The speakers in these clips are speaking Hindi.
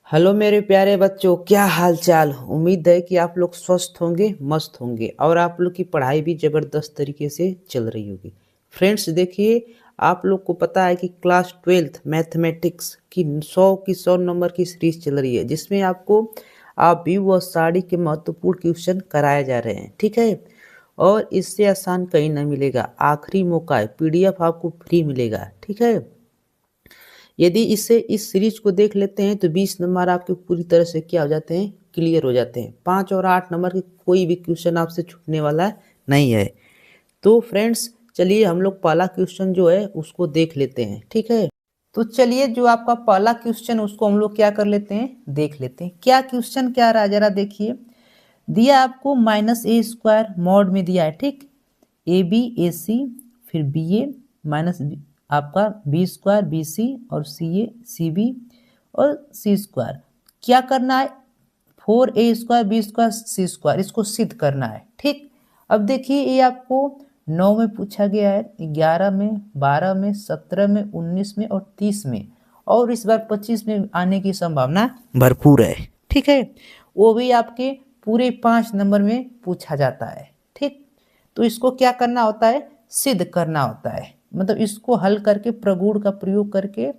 हेलो मेरे प्यारे बच्चों, क्या हाल चाल। उम्मीद है कि आप लोग स्वस्थ होंगे, मस्त होंगे और आप लोग की पढ़ाई भी ज़बरदस्त तरीके से चल रही होगी। फ्रेंड्स देखिए, आप लोग को पता है कि क्लास 12th मैथमेटिक्स की 100 नंबर की सीरीज चल रही है, जिसमें आपको आबी व साड़ी के महत्वपूर्ण क्वेश्चन कराए जा रहे हैं। ठीक है, और इससे आसान कहीं ना मिलेगा। आखिरी मौका है, पीडीएफ आपको फ्री मिलेगा। ठीक है, यदि इस सीरीज को देख लेते हैं तो 20 नंबर आपके पूरी तरह से क्या हो जाते हैं, क्लियर हो जाते हैं। 5 और 8 नंबर के कोई भी क्वेश्चन आपसे छूटने वाला नहीं है। तो फ्रेंड्स चलिए हम लोग पहला क्वेश्चन जो है उसको देख लेते हैं। ठीक है, तो चलिए जो आपका पहला क्वेश्चन उसको हम लोग क्या कर लेते हैं, देख लेते हैं। क्या क्वेश्चन क्या रहा जरा देखिए। दिया आपको -a² मॉड में दिया है। ठीक, AB AC फिर BA माइनस आपका B² BC और CA CB और C²। क्या करना है, 4a² B² C², इसको सिद्ध करना है। ठीक, अब देखिए ये आपको 9 में पूछा गया है, 11 में, 12 में, 17 में, 19 में और 30 में, और इस बार 25 में आने की संभावना भरपूर है। ठीक है, वो भी आपके पूरे 5 नंबर में पूछा जाता है। ठीक, तो इसको क्या करना होता है, सिद्ध करना होता है। मतलब इसको हल करके प्रगुण का प्रयोग करके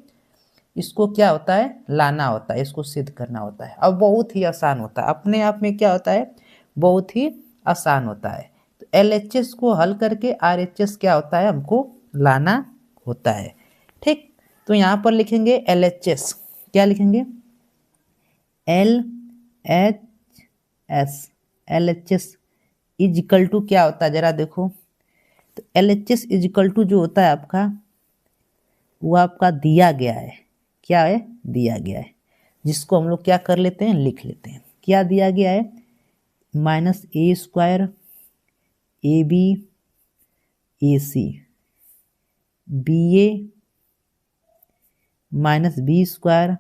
इसको क्या होता है, लाना होता है, इसको सिद्ध करना होता है। अब बहुत ही आसान होता है, अपने आप में क्या होता है, बहुत ही आसान होता है। तो LHS को हल करके RHS क्या होता है, हमको लाना होता है। ठीक, तो यहाँ पर लिखेंगे LHS, क्या लिखेंगे, LHS। LHS इजिकल टू क्या होता है जरा देखो, तो LHS इजिकल टू जो होता है आपका, वो आपका दिया गया है। क्या है, दिया गया है, जिसको हम लोग क्या कर लेते हैं, लिख लेते हैं। क्या दिया गया है, -a² AB AC BA -B²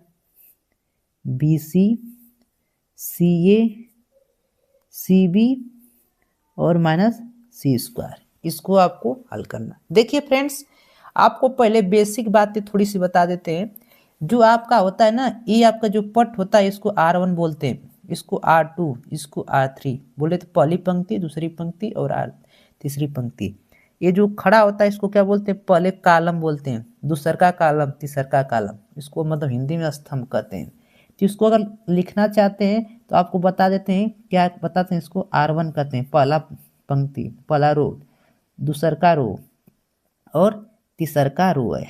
BC CA CB और -C²। इसको आपको हल करना। देखिए फ्रेंड्स, आपको पहले बेसिक बातें थोड़ी सी बता देते हैं। जो आपका होता है ना, ये आपका जो पट होता है इसको R1 बोलते हैं, इसको R2, इसको R3 बोले तो पहली पंक्ति, दूसरी पंक्ति और तीसरी पंक्ति। ये जो खड़ा होता है इसको क्या बोलते हैं, पहले कालम बोलते हैं, दूसरा कालम, तीसरा कालम, इसको मतलब हिंदी में स्तंभ कहते हैं। तो इसको अगर लिखना चाहते हैं तो आपको बता देते हैं, क्या बताते हैं, इसको R1 कहते हैं, पहला पंक्ति, पहला रो, दूसरा रो और तीसरा रो है।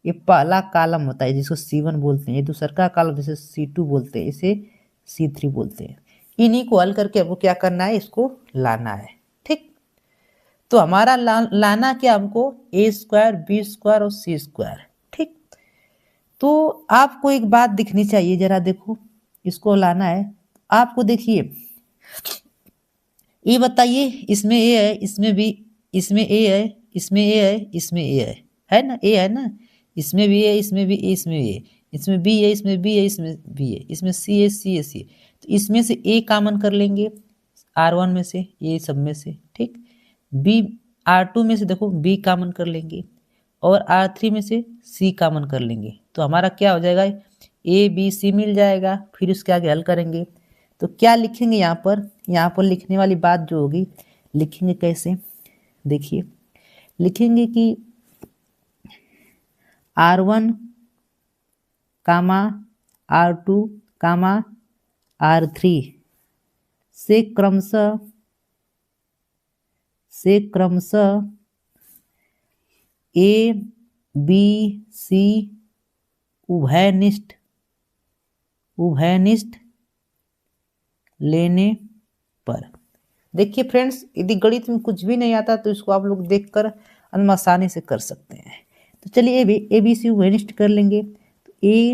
ये पहला कॉलम होता है जिसको C1 बोलते हैं, ये दूसरा कॉलम जिसे C2 बोलते हैं, इसे C3 बोलते हैं। इन्हीं को हल करके आपको क्या करना है, इसको लाना है। ठीक, तो हमारा लाना क्या, हमको A² B² और C²। ठीक, तो आपको एक बात दिखनी चाहिए, जरा देखो, इसको लाना है आपको। देखिए ये बताइए, इसमें ए है, इसमें भी, इसमें ए है, इसमें ए है, इसमें ए है ना, ए है ना, इसमें भी ए, इसमें भी ए, इसमें ए, इसमें बी है, इसमें बी है, इसमें बी है, इसमें सी है, सी है, सी है। तो इसमें से ए कॉमन कर लेंगे R1 में से, ये सब में से। ठीक, बी R2 में से देखो बी कॉमन कर लेंगे और R3 में से सी कॉमन कर लेंगे, तो हमारा क्या हो जाएगा, ए बी सी मिल जाएगा। फिर उसके आगे हल करेंगे तो क्या लिखेंगे, यहाँ पर लिखने वाली बात जो होगी, लिखेंगे कैसे, देखिए लिखेंगे कि R1 कामा R2 कामा R3 से क्रमशः A B C उभयनिष्ठ लेने पर। देखिए फ्रेंड्स, यदि गणित में कुछ भी नहीं आता तो इसको आप लोग देखकर आसानी से कर सकते हैं। तो चलिए ए बी सी उभयनिष्ठ कर लेंगे। तो ए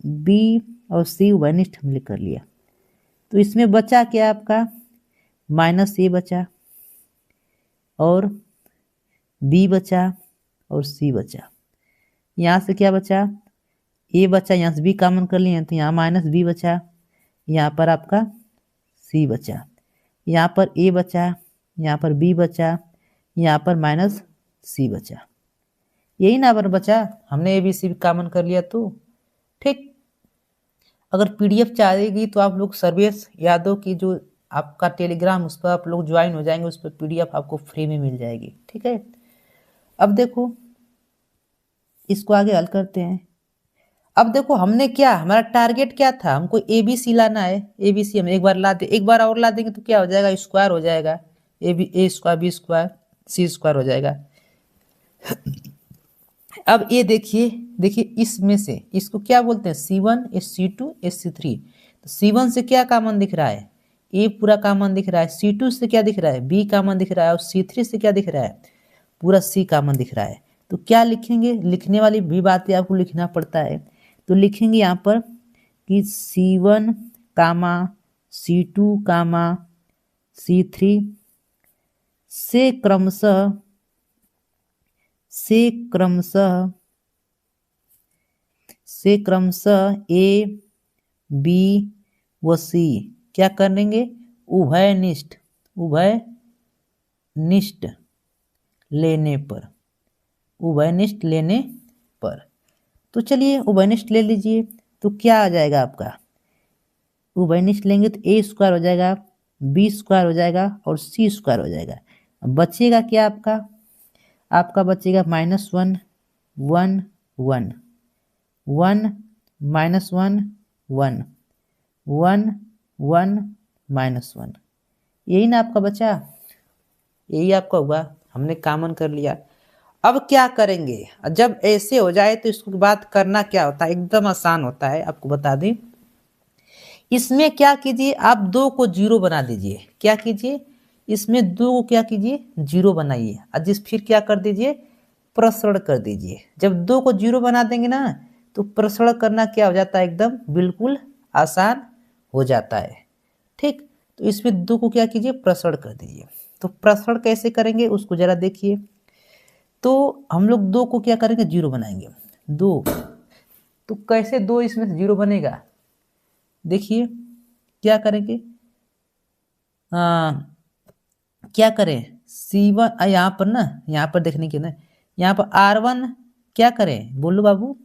बी और सी उभयनिष्ठ हमने कर लिया, तो इसमें बचा क्या आपका, -a बचा और b बचा और c बचा। यहाँ से क्या बचा, a बचा, यहाँ से b कॉमन कर लिए तो यहाँ -b बचा, यहाँ पर आपका c बचा, यहाँ पर a बचा, यहाँ पर b बचा, यहाँ पर -c बचा। यही ना बचा, हमने a b c कॉमन कर लिया तो। ठीक, अगर पीडीएफ चाहिएगी तो आप लोग सर्वेश यादव की जो आपका टेलीग्राम, उस पर आप लोग ज्वाइन हो जाएंगे, उस पर पीडीएफ आपको फ्री में मिल जाएगी। ठीक है, अब देखो इसको आगे हल करते हैं। अब देखो हमने क्या, हमारा टारगेट क्या था, हमको एबीसी लाना है। एबीसी हम एक बार ला दे, एक बार और ला देंगे तो क्या हो जाएगा, स्क्वायर हो जाएगा। ए स्क्वायर बी स्क्वायर सी स्क्वायर हो जाएगा। अब ये देखिए, देखिए इसमें से इसको क्या बोलते हैं, C1 C2 C3। तो C1 से क्या कॉमन दिख रहा है, ए पूरा कॉमन दिख रहा है। C2 से क्या दिख रहा है, बी कॉमन दिख रहा है। और C3 से क्या दिख रहा है, पूरा सी कॉमन दिख रहा है। तो क्या लिखेंगे, लिखने वाली भी बातें आपको लिखना पड़ता है। तो लिखेंगे यहाँ पर कि C1 कामा C2 कामा C3 से क्रमशः ए बी व सी क्या करेंगे, उभयनिष्ठ लेने पर। तो चलिए उभयनिष्ठ ले लीजिए। तो क्या आ जाएगा आपका, उभयनिष्ठ लेंगे तो ए स्क्वायर हो जाएगा, बी स्क्वायर हो जाएगा और सी स्क्वायर हो जाएगा। अब बचेगा क्या आपका बचेगा -1 1 1 1 -1 1 1 1 -1, यही ना आपका बचा, यही आपका हुआ, हमने कॉमन कर लिया। अब क्या करेंगे, जब ऐसे हो जाए तो इसको बात करना क्या होता है, एकदम आसान होता है। आपको बता दें, इसमें क्या कीजिए, आप 2 को 0 बना दीजिए। क्या कीजिए, इसमें 2 को क्या कीजिए, 0 बनाइए। और फिर क्या कर दीजिए, प्रसरण कर दीजिए। जब 2 को 0 बना देंगे ना, तो प्रसरण करना क्या हो जाता है, एकदम बिल्कुल आसान हो जाता है। ठीक, तो इसमें 2 को क्या कीजिए, प्रसरण कर दीजिए। तो प्रसरण कैसे करेंगे उसको जरा देखिए। तो हम लोग 2 को क्या करेंगे, 0 बनाएंगे। 2, तो कैसे 2 इसमें से 0 बनेगा, देखिए क्या करेंगे, क्या करें, C1 यहाँ पर ना, यहाँ पर देखने के ना, यहाँ पर R1 क्या करें, बोलो बाबू।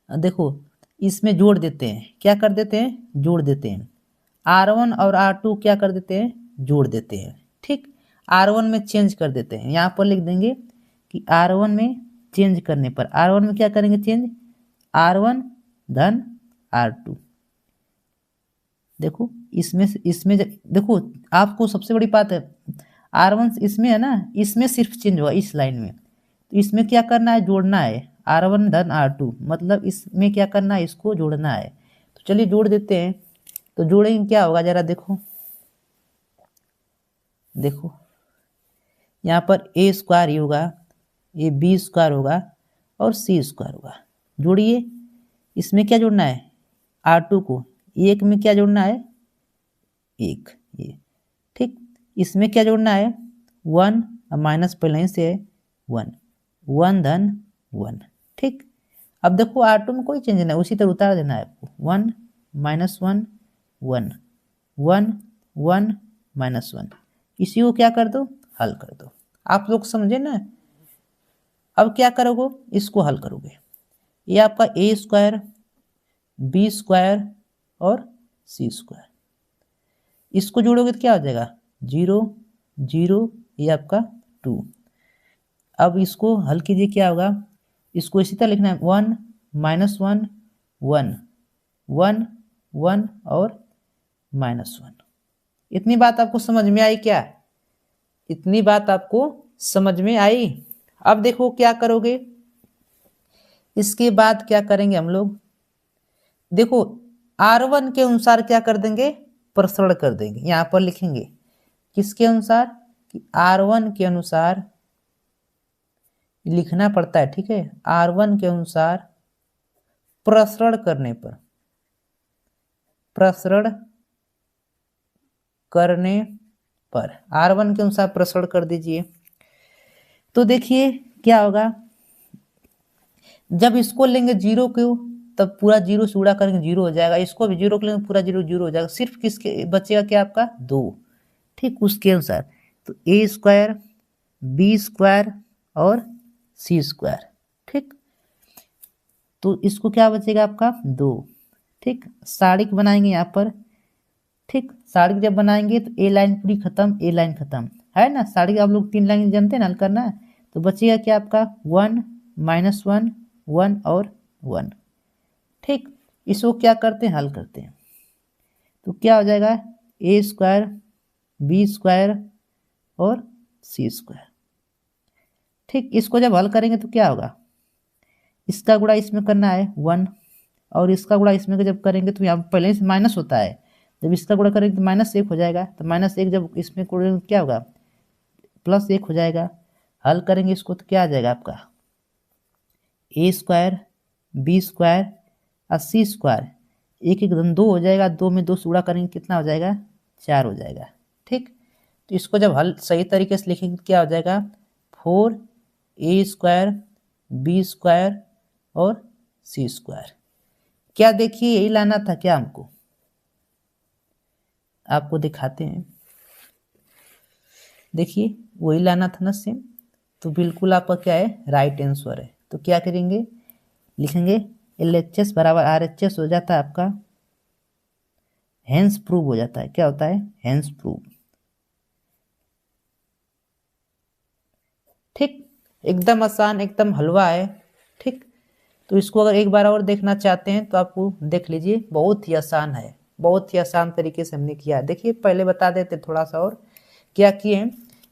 देखो इसमें जोड़ देते हैं, क्या कर देते हैं, जोड़ देते हैं। R1 और R2 क्या कर देते हैं, जोड़ देते हैं। ठीक, R1 में चेंज कर देते हैं। यहाँ पर लिख देंगे कि R1 में चेंज करने पर, R1 में क्या करेंगे चेंज, R1 धन R2। देखो इसमें देखो, आपको सबसे बड़ी बात है, R1 इसमें है ना, इसमें सिर्फ चेंज हुआ इस लाइन में। तो इसमें क्या करना है, जोड़ना है, R1 धन R2, मतलब इसमें क्या करना है, इसको जोड़ना है। तो चलिए जोड़ देते हैं। तो जोड़ेंगे क्या होगा, जरा देखो, देखो यहाँ पर ए स्क्वायर ही होगा, ये बी स्क्वायर होगा और सी स्क्वायर होगा। जोड़िए, इसमें क्या जोड़ना है, R2 को, एक में क्या जोड़ना है, एक, ये। ठीक, इसमें क्या जोड़ना है, 1, माइनस पहले ही से है 1, 1 धन 1। ठीक, अब देखो R2 में कोई चेंज नहीं, उसी तरह उतार देना है आपको। 1 -1 1 1 1 -1, इसी को क्या कर दो, हल कर दो। आप लोग समझे ना। अब क्या करोगे, इसको हल करोगे, ये आपका ए स्क्वायर बी स्क्वायर और सी स्क्वायर, इसको जोड़ोगे तो क्या हो जाएगा, 0 0, ये आपका 2। अब इसको हल कीजिए, क्या होगा, इसको इसी तरह लिखना है, 1 -1 1 1 1 और -1। इतनी बात आपको समझ में आई क्या, इतनी बात आपको समझ में आई। अब देखो क्या करोगे, इसके बाद क्या करेंगे हम लोग, देखो R1 के अनुसार क्या कर देंगे, प्रसरण कर देंगे। यहाँ पर लिखेंगे किसके अनुसार, कि R1 के अनुसार लिखना पड़ता है। ठीक है, R1 के अनुसार प्रसरण करने पर, प्रसरण करने पर R1 के अनुसार प्रसरण कर दीजिए। तो देखिए क्या होगा, जब इसको लेंगे 0 को, तब पूरा 0 से उड़ा करेंगे 0 हो जाएगा। इसको भी 0 को लेंगे, पूरा 0 0 हो जाएगा। सिर्फ किसके बचेगा, क्या आपका 2। ठीक, उसके अनुसार। तो ए स्क्वायर बी स्क्वायर और सी स्क्वायर। ठीक, तो इसको क्या बचेगा आपका 2। ठीक, सारिक बनाएंगे यहाँ पर। ठीक, सारिक जब बनाएंगे तो ए लाइन पूरी खत्म, ए लाइन खत्म, है ना। सारिक आप लोग 3 लाइन जानते हैं ना हल करना। तो बचेगा क्या आपका 1 -1 1 और 1। ठीक, इसको क्या करते हैं, हल करते हैं। तो क्या हो जाएगा ए स्क्वायर बी स्क्वायर और सी स्क्वायर। ठीक, इसको जब हल करेंगे तो क्या होगा, इसका गुणा इसमें करना है 1 और इसका गुणा इसमें जब करेंगे तो यहाँ पहले से माइनस होता है, जब इसका गुणा करेंगे तो -1 हो जाएगा। तो -1 जब इसमें करेंगे क्या होगा, +1 हो जाएगा। हल करेंगे इसको तो क्या आ जाएगा आपका ए स्क्वायर बी स्क्वायर और सी स्क्वायर। एक एकदम 2 हो जाएगा, 2 में 2 से गुणा करेंगे कितना हो जाएगा 4 हो जाएगा। ठीक, तो इसको जब हल सही तरीके से लिखेंगे क्या हो जाएगा 4 ए स्क्वायर बी स्क्वायर और सी स्क्वायर। क्या देखिए यही लाना था क्या हमको, आपको दिखाते हैं। देखिए वही लाना था ना सेम, तो बिल्कुल आपका क्या है राइट आंसर है। तो क्या करेंगे, लिखेंगे LHS बराबर RHS हो जाता है आपका, हेंस प्रूव हो जाता है। क्या होता है, हेंस प्रूव। ठीक, एकदम आसान, एकदम हलवा है। ठीक, तो इसको अगर एक बार और देखना चाहते हैं तो आपको देख लीजिए, बहुत ही आसान है, बहुत ही आसान तरीके से हमने किया। देखिए पहले बता देते थोड़ा सा और क्या किए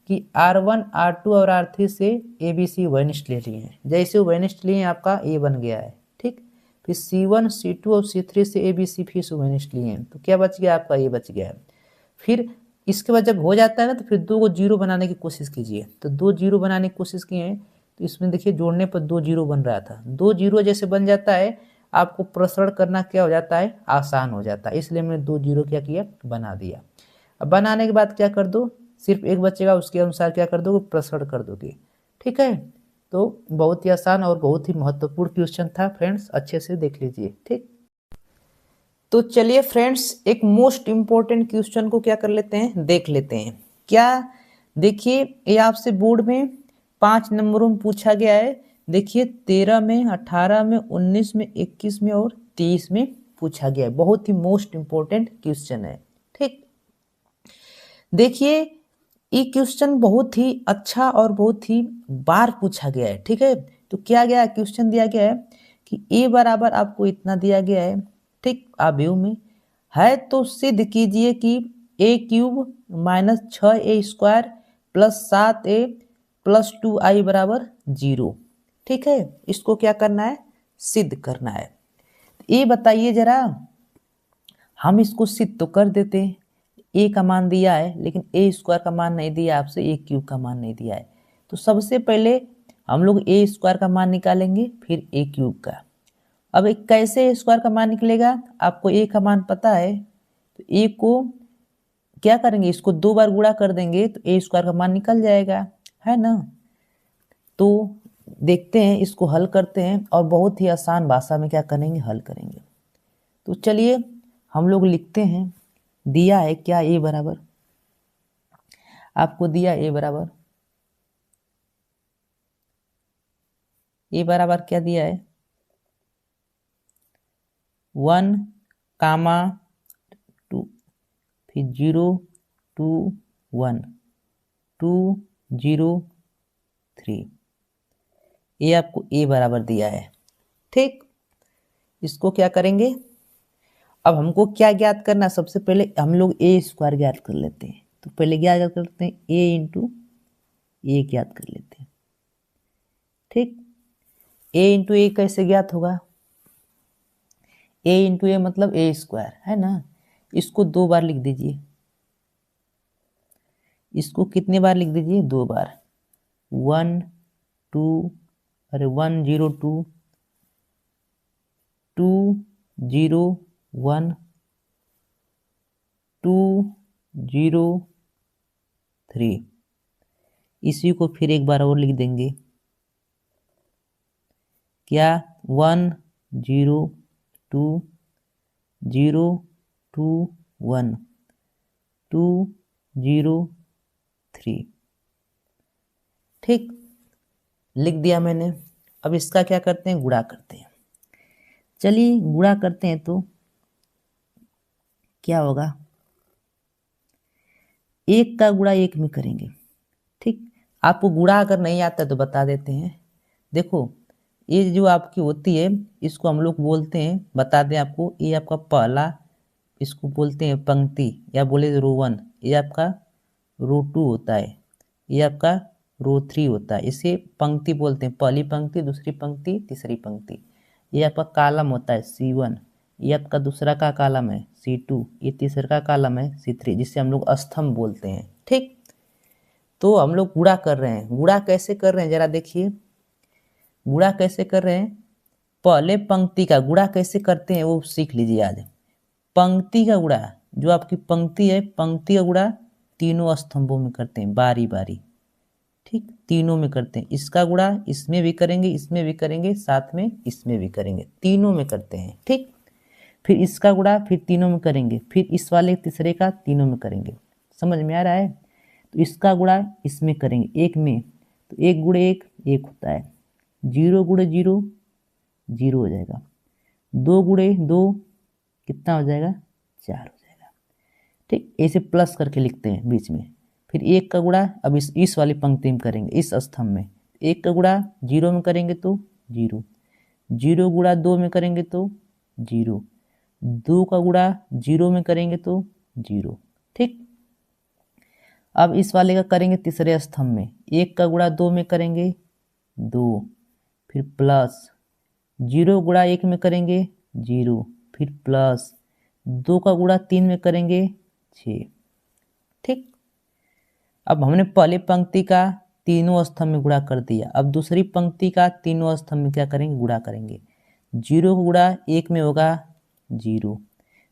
कि R1 R2 और R3 से ABC वेनिस्ट ले लिए हैं। जैसे वेनिस्ट लिए आपका A बन गया है। ठीक, फिर C1 C2 और C3 से ABC फिर से वेनिस्ट लिए हैं, तो क्या बच गया आपका A बच गया है। फिर इसके बाद जब हो जाता है ना तो फिर 2 को 0 बनाने की कोशिश कीजिए। तो 2 0 बनाने की कोशिश किए हैं तो इसमें देखिए जोड़ने पर 2 0 बन रहा था। 2 0 जैसे बन जाता है आपको प्रसरण करना क्या हो जाता है आसान हो जाता है, इसलिए मैंने 2 0 क्या किया बना दिया। अब बनाने के बाद क्या कर दो, सिर्फ एक बचेगा उसके अनुसार क्या कर दोगे प्रसरण कर दोगे। ठीक है, तो बहुत ही आसान और बहुत ही महत्वपूर्ण क्वेश्चन था फ्रेंड्स, अच्छे से देख लीजिए। ठीक, तो चलिए फ्रेंड्स एक मोस्ट इम्पोर्टेंट क्वेश्चन को क्या कर लेते हैं देख लेते हैं। क्या, देखिए ये आपसे बोर्ड में 5 नंबरों में पूछा गया है। देखिए 13 में 18 में 19 में 21 में और 23 में पूछा गया है, बहुत ही मोस्ट इम्पोर्टेंट क्वेश्चन है। ठीक, देखिए ये क्वेश्चन बहुत ही अच्छा और बहुत ही बार पूछा गया है। ठीक है, तो क्या गया क्वेश्चन दिया गया है कि a बराबर आपको इतना दिया गया है। ठीक, आव्यूह में है तो सिद्ध कीजिए कि a³ minus 6a square plus 7a plus 2i बराबर 0। ठीक है, इसको क्या करना है सिद्ध करना है। ये बताइए जरा, हम इसको सिद्ध तो कर देते हैं, ए का मान दिया है लेकिन ए स्क्वायर का मान नहीं दिया आपसे, a³ का मान नहीं दिया है। तो सबसे पहले हम लोग ए स्क्वायर का मान निकालेंगे फिर a³ का। अब एक कैसे स्क्वायर का मान निकलेगा, आपको ए का मान पता है तो ए को क्या करेंगे इसको 2 बार गुणा कर देंगे तो ए स्क्वायर का मान निकल जाएगा, है ना। तो देखते हैं इसको हल करते हैं और बहुत ही आसान भाषा में क्या करेंगे हल करेंगे। तो चलिए हम लोग लिखते हैं, दिया है क्या ए बराबर, आपको दिया ए बराबर क्या दिया है 1, 2, फिर 0 2 1 2 0 3, ये आपको ए बराबर दिया है। ठीक, इसको क्या करेंगे, अब हमको क्या ज्ञात करना, सबसे पहले हम लोग ए स्क्वायर ज्ञात कर लेते हैं। तो पहले क्या ज्ञात करते हैं ए इंटू ए ज्ञात कर लेते हैं। ठीक, ए इंटू ए कैसे ज्ञात होगा, ए इंटू ए मतलब ए स्क्वायर, है ना। इसको 2 बार लिख दीजिए, इसको कितने बार लिख दीजिए 2 बार, 1 2 अरे 1 0 2 2 0 1 2 0 3। इसी को फिर एक बार और लिख देंगे, क्या 1 0 2 0 2 1 2 0 3। ठीक, लिख दिया मैंने। अब इसका क्या करते हैं गुणा करते हैं। चलिए गुणा करते हैं तो क्या होगा, एक का गुणा एक में करेंगे। ठीक, आपको गुणा अगर नहीं आता तो बता देते हैं। देखो ये जो आपकी होती है इसको हम लोग बोलते हैं, बता दें आपको, ये आपका पहला, इसको बोलते हैं पंक्ति या बोले रो 1, ये आपका रो 2 होता है, ये आपका रो 3 होता है। इसे पंक्ति बोलते हैं, पहली पंक्ति, दूसरी पंक्ति, तीसरी पंक्ति। ये आपका कॉलम होता है C1, ये आपका दूसरा का कॉलम है C2, ये तीसरा का कॉलम है C3, जिसे हम लोग स्तंभ बोलते हैं। ठीक, तो हम लोग गुणा कर रहे हैं। गुणा कैसे कर रहे हैं जरा देखिए, गुणा कैसे कर रहे हैं, पहले पंक्ति का गुणा कैसे करते हैं वो सीख लीजिए आज। पंक्ति का गुणा, जो आपकी पंक्ति है, पंक्ति का गुणा तीनों स्तंभों में करते हैं बारी बारी। ठीक, तीनों में करते हैं। इसका गुणा इसमें भी करेंगे, इसमें भी करेंगे, साथ में इसमें भी करेंगे, तीनों में करते हैं। ठीक, फिर इसका गुणा फिर तीनों में करेंगे, फिर इस वाले तीसरे का तीनों में करेंगे। समझ में आ रहा है? तो इसका गुणा इसमें करेंगे एक में, तो एक गुणे एक एक होता है, 0 गुणे 0 0 हो जाएगा, 2 गुणे 2 कितना हो जाएगा, 4 हो जाएगा। ठीक, ऐसे प्लस करके लिखते हैं बीच में। फिर एक का गुणा अब इस वाली पंक्ति में करेंगे, इस स्तंभ में। एक का गुणा 0 में करेंगे तो 0, 0 गुणा 2 में करेंगे तो 0, 2 का गुणा 0 में करेंगे तो 0। ठीक, अब इस वाले का करेंगे तीसरे स्तंभ में, एक का गुणा 2 में करेंगे 2, फिर प्लस 0 गुणा 1 में करेंगे 0, फिर प्लस 2 का गुणा 3 में करेंगे 6। ठीक, अब हमने पहली पंक्ति का तीनों स्तंभ में गुणा कर दिया, अब दूसरी पंक्ति का तीनों स्तंभ में क्या करेंगे, गुणा करेंगे। 0 का गुणा 1 में होगा 0,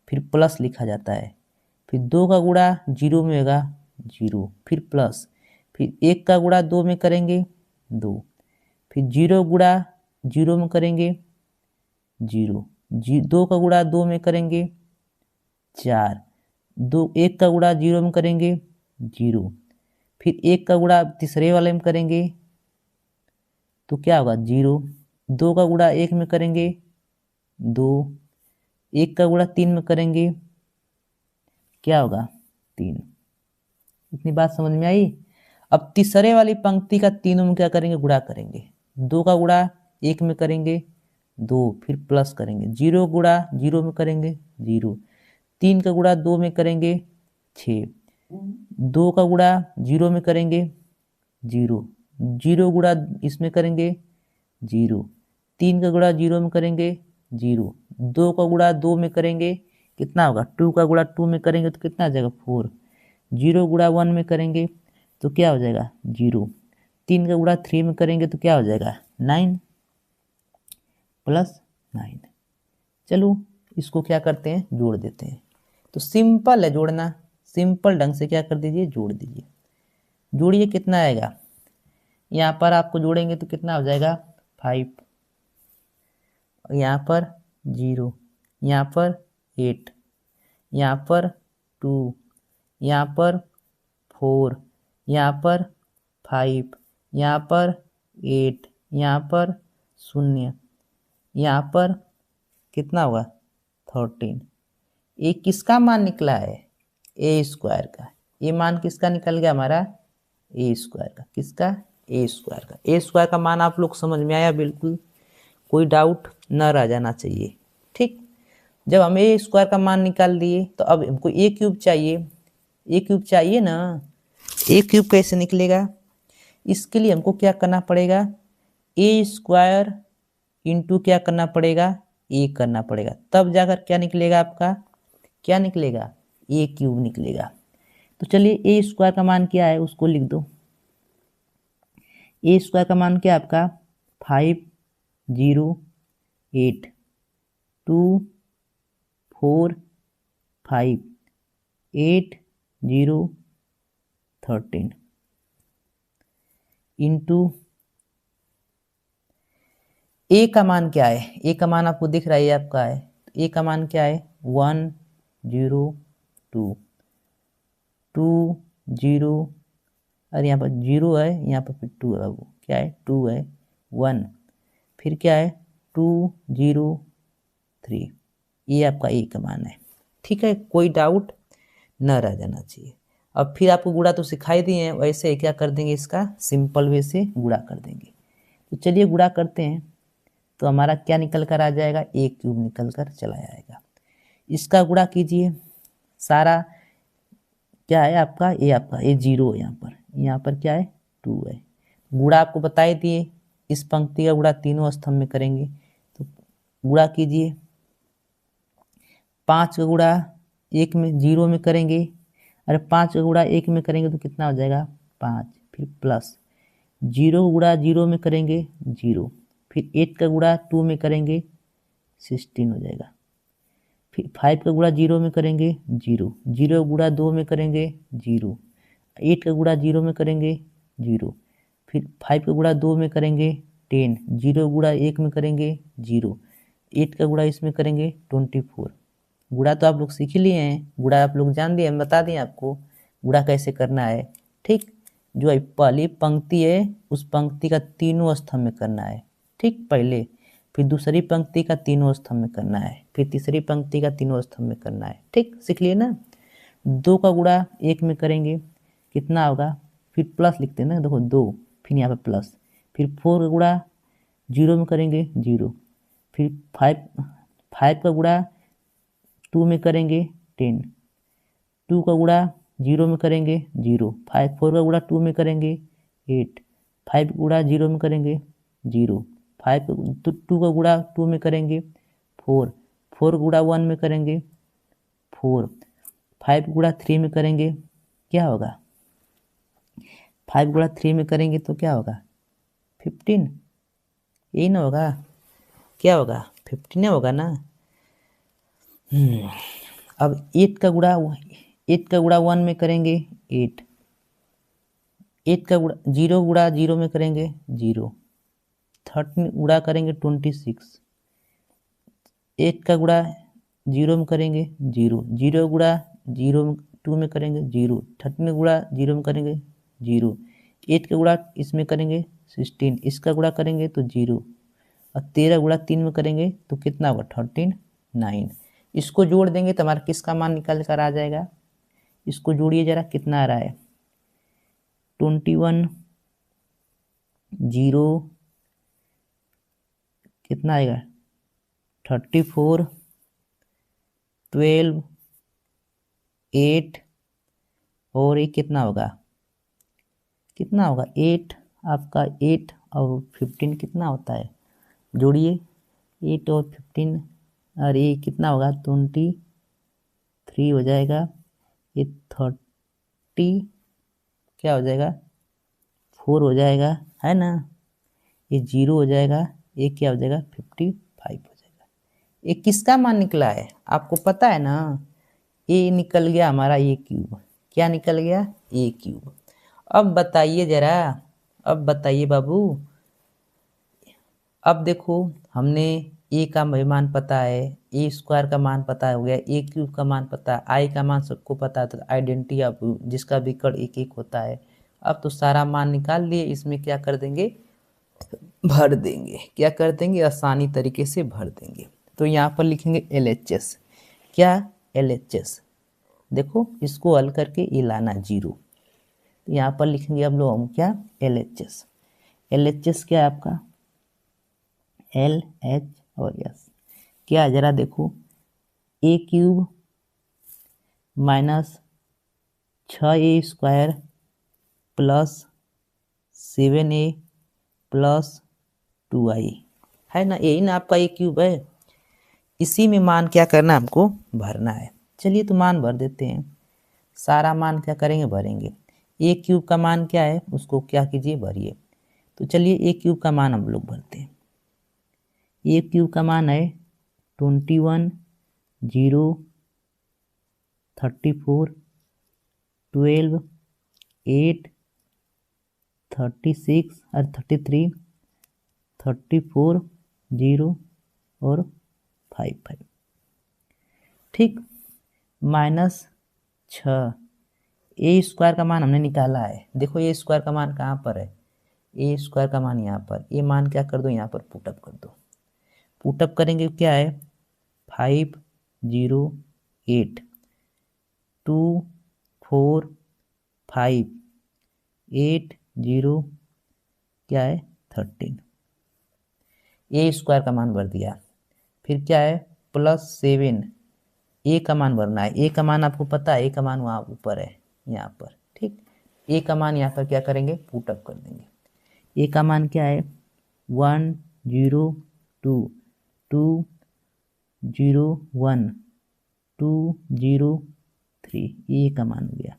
फिर प्लस लिखा जाता है, फिर 2 का गुणा 0 में होगा 0, फिर प्लस, फिर 1 का गुणा 2 में करेंगे 2, फिर 0 गुणा 0 में करेंगे 0, 2 का गुणा 2 में करेंगे 4, 1 का गुणा 0 में करेंगे 0, फिर 1 का गुणा तीसरे वाले में करेंगे तो क्या होगा 0, 2 का गुणा 1 में करेंगे 2, 1 का गुणा 3 में करेंगे क्या होगा 3। इतनी बात समझ में आई? अब तीसरे वाली पंक्ति का तीनों में क्या करेंगे, गुणा करेंगे। 2 का गुणा 1 में करेंगे 2, फिर प्लस करेंगे, 0 गुणा 0 में करेंगे 0, 3 का गुणा 2 में करेंगे 6, 2 का गुणा 0 में करेंगे 0, 0 गुणा इसमें करेंगे 0, 3 का गुणा 0 में करेंगे 0, 2 का गुणा 2 में करेंगे कितना होगा, 2 का गुणा 2 में करेंगे तो कितना आ जाएगा 4, 0 गुणा 1 में करेंगे तो क्या हो जाएगा 0, 3 का गुणा 3 में करेंगे तो क्या हो जाएगा 9 प्लस 9। चलो इसको क्या करते हैं, जोड़ देते हैं। तो सिंपल है जोड़ना, सिंपल ढंग से क्या कर दीजिए, जोड़ दीजिए। जोड़िए, कितना आएगा, यहाँ पर आपको जोड़ेंगे तो कितना हो जाएगा 5, यहाँ पर 0, यहाँ पर 8, यहाँ पर 2, यहाँ पर 4, यहाँ पर 5, यहाँ पर 8, यहाँ पर 0, यहाँ पर कितना होगा 13। ये किसका मान निकला है, ए स्क्वायर का। ये मान किसका निकल गया हमारा, ए स्क्वायर का। किसका, ए स्क्वायर का। ए स्क्वायर का मान आप लोग समझ में आया, बिल्कुल कोई डाउट न रह जाना चाहिए। ठीक, जब हम ए स्क्वायर का मान निकाल दिए तो अब हमको ए क्यूब चाहिए। ए क्यूब चाहिए ना, ए क्यूब कैसे निकलेगा, इसके लिए हमको क्या करना पड़ेगा, ए स्क्वायर इंटू क्या करना पड़ेगा, ए करना पड़ेगा, तब जाकर क्या निकलेगा आपका, क्या निकलेगा, ए क्यूब निकलेगा। तो चलिए ए स्क्वायर का मान क्या है उसको लिख दो। ए स्क्वायर का मान क्या है आपका 5 0 8 2 4 5 8 0 13 इंटू ए का मान क्या है, ए का मान आपको दिख रहा है, आपका है, ए का मान क्या है 1 0 2 2 0, और यहाँ पर 0 है, यहाँ पर फिर 2 है, वो क्या है 2 है 1, फिर क्या है 2 0 3, ये आपका ए का मान है। ठीक है, कोई डाउट न रह जाना चाहिए। अब फिर आपको गुणा तो सिखाई दिए हैं, वैसे क्या कर देंगे, इसका सिंपल वे से गुणा कर देंगे। तो चलिए गुणा करते हैं, तो हमारा क्या निकल कर आ जाएगा, ए क्यूब निकल कर चला आएगा। इसका गुणा कीजिए, सारा क्या है आपका ए जीरो है, यहाँ पर क्या है 2 है। गुणा आपको बता ही दिए, इस पंक्ति का गुणा तीनों स्तंभ में करेंगे, तो गुणा कीजिए, 5 का गुणा 1 में 0 में करेंगे, अरे 5 का गुणा 1 में करेंगे तो कितना हो जाएगा 5, फिर प्लस 0 का गुणा 0 में करेंगे 0, फिर 8 का गुणा 2 में करेंगे 16 हो जाएगा, फिर 5 का गुणा 0 में करेंगे 0, 0 का गुणा 2 में करेंगे 0, 8 का गुणा 0 में करेंगे 0, फिर 5 का गुणा 2 में करेंगे 10, 0 का गुणा 1 में करेंगे 0, 8 का गुणा इसमें करेंगे 24। गुणा तो आप लोग सीख ही लिए हैं, गुणा आप लोग जान दिए, हम बता दिए आपको गुणा कैसे करना है। ठीक, जो पहली पंक्ति है उस पंक्ति का तीनों स्तंभ में करना है। ठीक, पहले, फिर दूसरी पंक्ति का तीनों स्तंभ में करना है, फिर तीसरी पंक्ति का तीनों स्तंभ में करना है। ठीक, सीख लिए ना। 2 का गुणा 1 में करेंगे कितना होगा, फिर प्लस लिखते हैं ना, देखो 2, फिर यहाँ पे प्लस, फिर 4 का गुणा 0 में करेंगे 0, फिर 5 का गुणा 2 में करेंगे 10, 2 का गुणा 0 में करेंगे 0, 4 का गुणा 2 में करेंगे 8, 5 गुणा 0 में करेंगे 0, 2 का गुणा 2 में करेंगे 4, 4 गुणा 1 में करेंगे 4, 5 गुणा 3 में करेंगे क्या होगा, 5 गुणा 3 में करेंगे तो क्या होगा 15, यही ना होगा, क्या होगा 15 होगा ना। अब 8 का गुणा 1 में करेंगे 8, 8 का गुणा 0 गुणा 0 में करेंगे 0, 13 गुणा करेंगे 26, 8 का गुणा 0 में करेंगे 0, 0 गुणा 0 2 में करेंगे 0, 13 गुणा 0 में करेंगे 0, 8 का गुणा इसमें करेंगे 16, इसका गुणा करेंगे तो 0, और 13 गुणा 3 में करेंगे तो कितना होगा 13, 9। इसको जोड़ देंगे तो हमारा किसका मान निकल कर आ जाएगा, इसको जोड़िए जरा, कितना आ रहा है 21, 0, कितना आएगा 34, 12, 8, और ये कितना होगा 8, आपका 8 और 15 कितना होता है, जोड़िए 8 और 15, और ये कितना होगा 23 हो जाएगा, ये 30 क्या हो जाएगा 4 हो जाएगा, है ना, ये 0 हो जाएगा, ये क्या हो जाएगा 55 हो जाएगा। ये किसका मान निकला है आपको पता है ना, ये निकल गया हमारा ए क्यूब। क्या निकल गया, ए क्यूब। अब बताइए जरा, अब बताइए बाबू, अब देखो हमने ए का मान पता है, ए स्क्वायर का मान पता हो गया, ए क्यूब का मान पता, आई का मान सबको पता है, तो आइडेंटिटी ऑफ जिसका विकर्ण एक एक होता है। अब तो सारा मान निकाल लिए, इसमें क्या कर देंगे, भर देंगे। क्या कर देंगे, आसानी तरीके से भर देंगे। तो यहाँ पर लिखेंगे LHS। क्या, LHS। देखो इसको हल करके ये लाना 0, तो यहाँ पर लिखेंगे अब लोग हम क्या, LHS। LHS क्या है आपका, LH और S क्या है जरा देखो, a cube minus 6A square plus 7A plus 2I, है ना, यही ना आपका ए क्यूब है। इसी में मान क्या करना है, हमको भरना है। चलिए तो मान भर देते हैं, सारा मान क्या करेंगे, भरेंगे। ए क्यूब का मान क्या है, उसको क्या कीजिए, भरिए। तो चलिए ए क्यूब का मान हम लोग भरते हैं। ए क्यूब का मान है 21, 0, 34, 12, 8, 36 और 33, 34, 0 और 55। ठीक, माइनस 6, ए स्क्वायर का मान हमने निकाला है। देखो ए स्क्वायर का मान कहाँ पर है, ए स्क्वायर का मान यहाँ पर, ये मान क्या कर दो, यहाँ पर पुटअप कर दो। पुटअप करेंगे क्या है 5, 0, 8, 2 4 5, 8 0 क्या है 13, ए स्क्वायर का मान भर दिया। फिर क्या है +7, ए का मान भरना है। ए का मान आपको पता है, ए का मान वहाँ ऊपर है यहाँ पर, ठीक। ए का मान यहाँ पर क्या करेंगे पुटअप कर देंगे। ए का मान क्या है 1 0 2 2 0 1 2 0 3, ए का मान हो गया।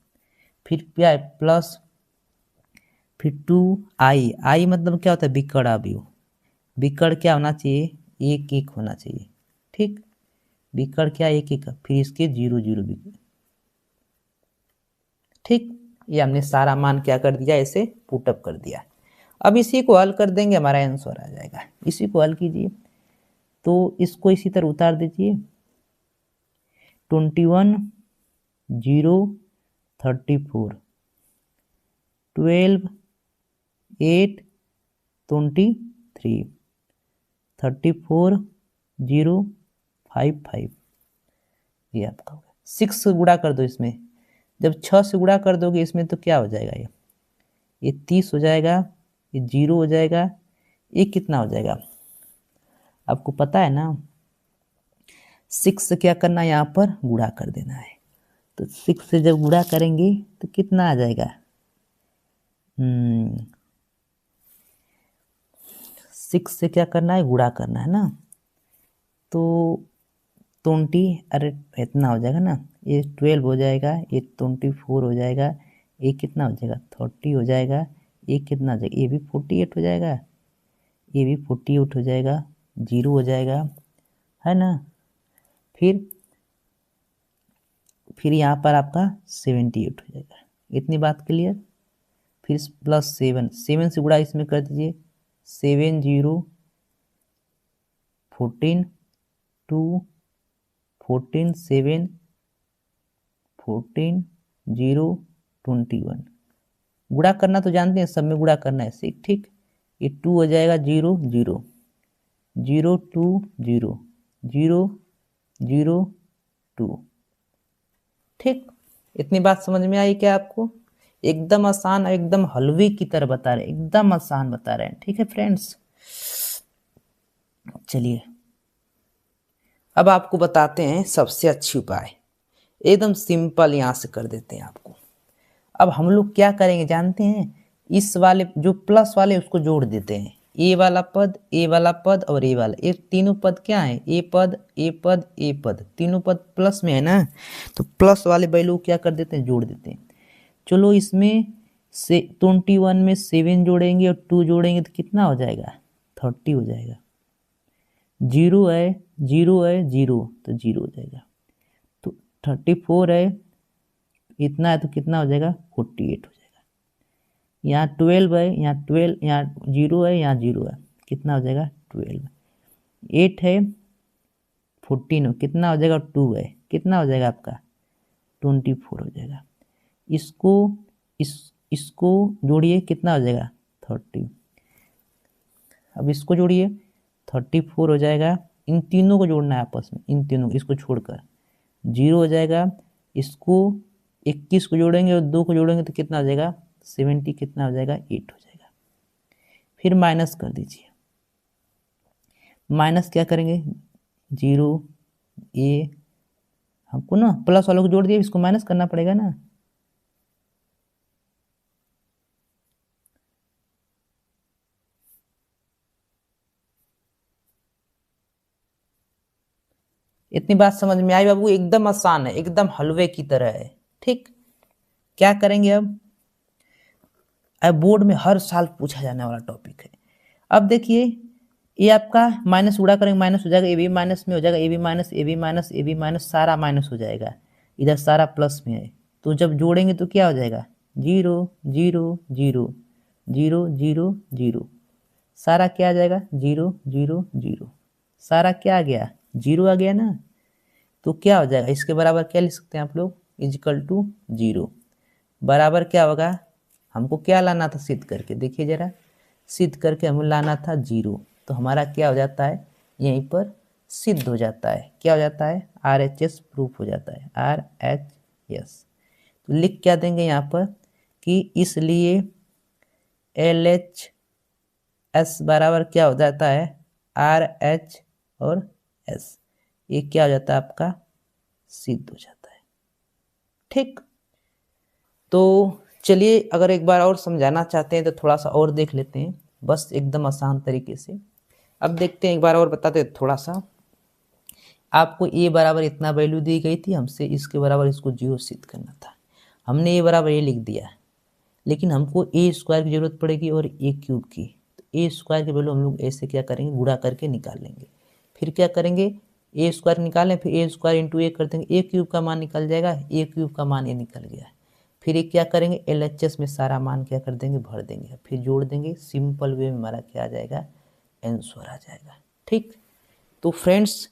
फिर क्या है प्लस, फिर 2 आई, आई मतलब क्या होता है बिकड़ अवयव। बिकड़ क्या होना चाहिए 1 1 होना चाहिए, ठीक। बिकड़ क्या 1 1, फिर इसके 0 0 बिकड़, ठीक। ये हमने सारा मान क्या कर दिया ऐसे पुटअप कर दिया। अब इसी को हल कर देंगे, हमारा आंसर आ जाएगा। इसी को हल कीजिए, तो इसको इसी तरह उतार दीजिए। 21 0 34, 12 8 23, 34 0 5 5, ये आपका होगा। 6 से गुणा कर दो इसमें, जब 6 से गुणा कर दोगे इसमें तो क्या हो जाएगा ये 30 हो जाएगा, ये 0 हो जाएगा, ये कितना हो जाएगा आपको पता है ना। 6 से क्या करना है यहाँ पर गुणा कर देना है। तो 6 से जब गुणा करेंगे तो कितना आ जाएगा 6 से क्या करना है गुणा करना है ना। तो 20, अरे इतना हो जाएगा ना, ये 12 हो जाएगा, ये 24 हो जाएगा, ये कितना हो जाएगा 30 हो जाएगा, ये कितना हो जाएगा ये भी 48 हो जाएगा, ये भी 48 हो जाएगा, 0 हो जाएगा, है ना। फिर यहाँ पर आपका 78 हो जाएगा। इतनी बात क्लियर। फिर +7, 7 से गुणा इसमें कर दीजिए, 7 0 14 2 14 7 14 0 21, गुणा करना तो जानते हैं, सब में गुणा करना है, ठीक। ये 2 हो जाएगा 0 0 0 2 0 0 0 2, ठीक। इतनी बात समझ में आई क्या आपको? एकदम आसान, एकदम हलवे की तरह बता रहे हैं, एकदम आसान बता रहे हैं, ठीक है फ्रेंड्स। चलिए अब आपको बताते हैं सबसे अच्छी उपाय, एकदम सिंपल यहाँ से कर देते हैं आपको। अब हम लोग क्या करेंगे जानते हैं, इस वाले जो प्लस वाले उसको जोड़ देते हैं, ए वाला पद, ए वाला पद और ए वाला, ये तीनों पद क्या है ए पद ए पद ए पद, तीनों पद प्लस में है ना, तो प्लस वाले वैल्यू क्या कर देते हैं जोड़ देते हैं। चलो इसमें से 21 में 7 जोड़ेंगे और 2 जोड़ेंगे तो कितना हो जाएगा 30 हो जाएगा। 0 है 0 है 0 तो 0 हो जाएगा। तो 34 है इतना है तो कितना हो जाएगा 48 हो जाएगा। यहाँ 12 है, यहाँ 12, यहाँ 0 है, यहाँ 0 है, कितना हो जाएगा 12। 8 है 14 हो, कितना हो जाएगा 2 है, कितना हो जाएगा आपका 24 हो जाएगा। इसको जोड़िए कितना हो जाएगा 30। अब इसको जोड़िए 34 हो जाएगा। इन तीनों को जोड़ना है आपस में, इन तीनों इसको छोड़कर 0 हो जाएगा। इसको 21 को जोड़ेंगे और 2 को जोड़ेंगे तो कितना हो जाएगा 70, कितना हो जाएगा 8 हो जाएगा। फिर माइनस कर दीजिए, माइनस क्या करेंगे 0 ए, हमको ना प्लस वालों को जोड़ दिए, इसको माइनस करना पड़ेगा ना। इतनी बात समझ में आई बाबू? एकदम आसान है, एकदम हलवे की तरह है, ठीक। क्या करेंगे अब बोर्ड में हर साल पूछा जाने वाला टॉपिक है। अब देखिए ये आपका माइनस उड़ा करेंगे माइनस हो जाएगा, ए भी माइनस में हो जाएगा, ए भी माइनस ए भी माइनस ए भी माइनस, सारा माइनस हो जाएगा। इधर सारा प्लस में है, तो जब जोड़ेंगे तो क्या हो जाएगा 0 0 0 0 0 0, सारा क्या आ जाएगा 0 0 0, सारा क्या आ गया 0 आ गया ना। तो क्या हो जाएगा इसके बराबर क्या लिख सकते हैं आप लोग इजिकल टू 0, बराबर क्या होगा, हमको क्या लाना था सिद्ध करके, देखिए जरा सिद्ध करके हमें लाना था 0, तो हमारा क्या हो जाता है यहीं पर सिद्ध हो जाता है। क्या हो जाता है? RHS प्रूफ हो जाता है, RHS। तो लिख क्या देंगे यहाँ पर कि इसलिए LHS बराबर क्या हो जाता है? RH और S। ये क्या हो जाता है आपका? सिद्ध हो जाता है। ठीक, तो चलिए अगर एक बार और समझाना चाहते हैं तो थोड़ा सा और देख लेते हैं, बस एकदम आसान तरीके से। अब देखते हैं, एक बार और बताते हैं थोड़ा सा। आपको ए बराबर इतना वैल्यू दी गई थी, हमसे इसके बराबर इसको 0 सिद्ध करना था। हमने ए बराबर ए लिख दिया, लेकिन हमको ए स्क्वायर की जरूरत पड़ेगी और ए क्यूब की। तो ए स्क्वायर की वैल्यू हम लोग ऐसे क्या करेंगे? गुणा करके निकाल लेंगे। फिर क्या करेंगे? ए स्क्वायर निकालें, फिर ए स्क्वायर इंटू ए कर देंगे, ए क्यूब का मान निकल जाएगा, ए क्यूब का मान ये निकल गया। फिर एक क्या करेंगे? LHS में सारा मान क्या कर देंगे? भर देंगे, फिर जोड़ देंगे। सिंपल वे में हमारा क्या आ जाएगा? आंसर आ जाएगा। ठीक, तो फ्रेंड्स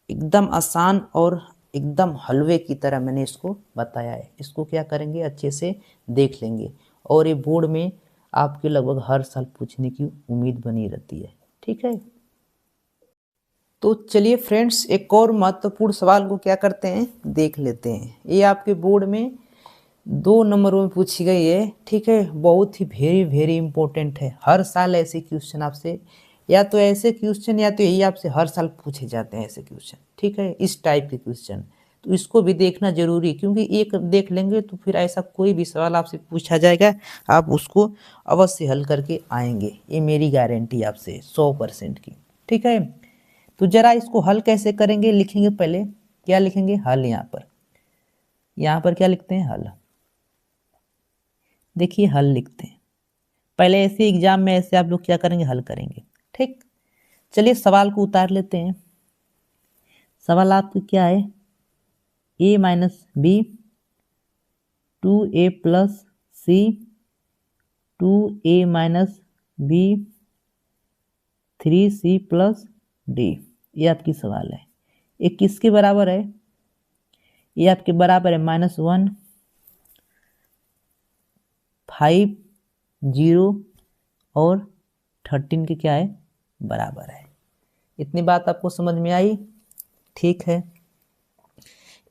एकदम आसान और एकदम हलवे की तरह मैंने इसको बताया है। इसको क्या करेंगे? अच्छे से देख लेंगे, और ये बोर्ड में आपके लगभग हर साल पूछने की उम्मीद बनी रहती है। ठीक है, तो चलिए फ्रेंड्स एक और महत्वपूर्ण सवाल को क्या करते हैं? देख लेते हैं। ये आपके बोर्ड में 2 नंबरों में पूछी गई है। ठीक है, बहुत ही वेरी वेरी इंपॉर्टेंट है। हर साल ऐसे क्वेश्चन आपसे, या तो ऐसे क्वेश्चन या तो यही आपसे हर साल पूछे जाते हैं ऐसे क्वेश्चन। ठीक है, इस टाइप के क्वेश्चन, तो इसको भी देखना जरूरी, क्योंकि एक देख लेंगे तो फिर ऐसा कोई भी सवाल आपसे पूछा जाएगा, आप उसको अवश्य हल करके आएंगे, ये मेरी गारंटी आपसे 100% की। ठीक है, तो जरा इसको हल कैसे करेंगे? लिखेंगे पहले, क्या लिखेंगे? हल। यहाँ पर क्या लिखते हैं? हल। देखिए हल लिखते हैं, पहले ऐसे एग्जाम में ऐसे आप लोग क्या करेंगे? हल करेंगे। ठीक, चलिए सवाल को उतार लेते हैं। सवाल आपका क्या है? a minus B 2a plus C 2a minus B 3c plus D, ये आपकी सवाल है। ये किसके बराबर है? ये आपके बराबर है -1 5 0 और 13 के क्या है? बराबर है। इतनी बात आपको समझ में आई? ठीक है,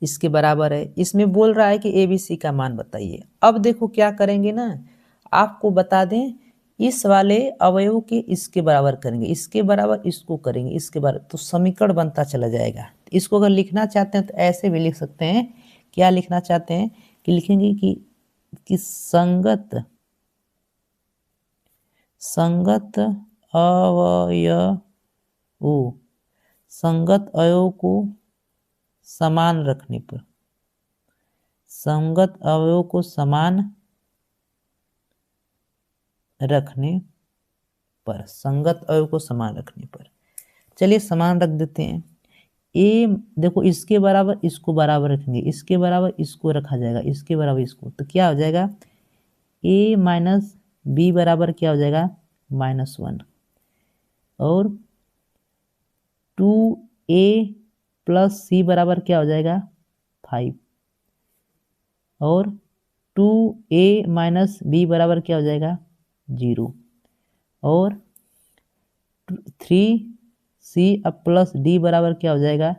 इसके बराबर है। इसमें बोल रहा है कि ABC का मान बताइए। अब देखो क्या करेंगे ना, आपको बता दें, इस वाले अवयव के इसके बराबर करेंगे, इसके बराबर इसको करेंगे, इसके बराबर, तो समीकरण बनता चला जाएगा। इसको अगर लिखना चाहते हैं तो ऐसे भी लिख सकते हैं। क्या लिखना चाहते हैं? कि लिखेंगे कि संगत अवयव को समान रखने पर, संगत अवयव को समान रखने पर, संगत अवयव को समान रखने पर, चलिए समान रख देते हैं। ए देखो, इसके बराबर इसको बराबर रखेंगे, इसके बराबर इसको रखा जाएगा, इसके बराबर इसको, तो क्या हो जाएगा? a माइनस बी बराबर क्या हो जाएगा? -1 और 2a प्लस सी बराबर क्या हो जाएगा? 5 और 2a माइनस बी बराबर क्या हो जाएगा? 0 और 3c अब प्लस डी बराबर क्या हो जाएगा?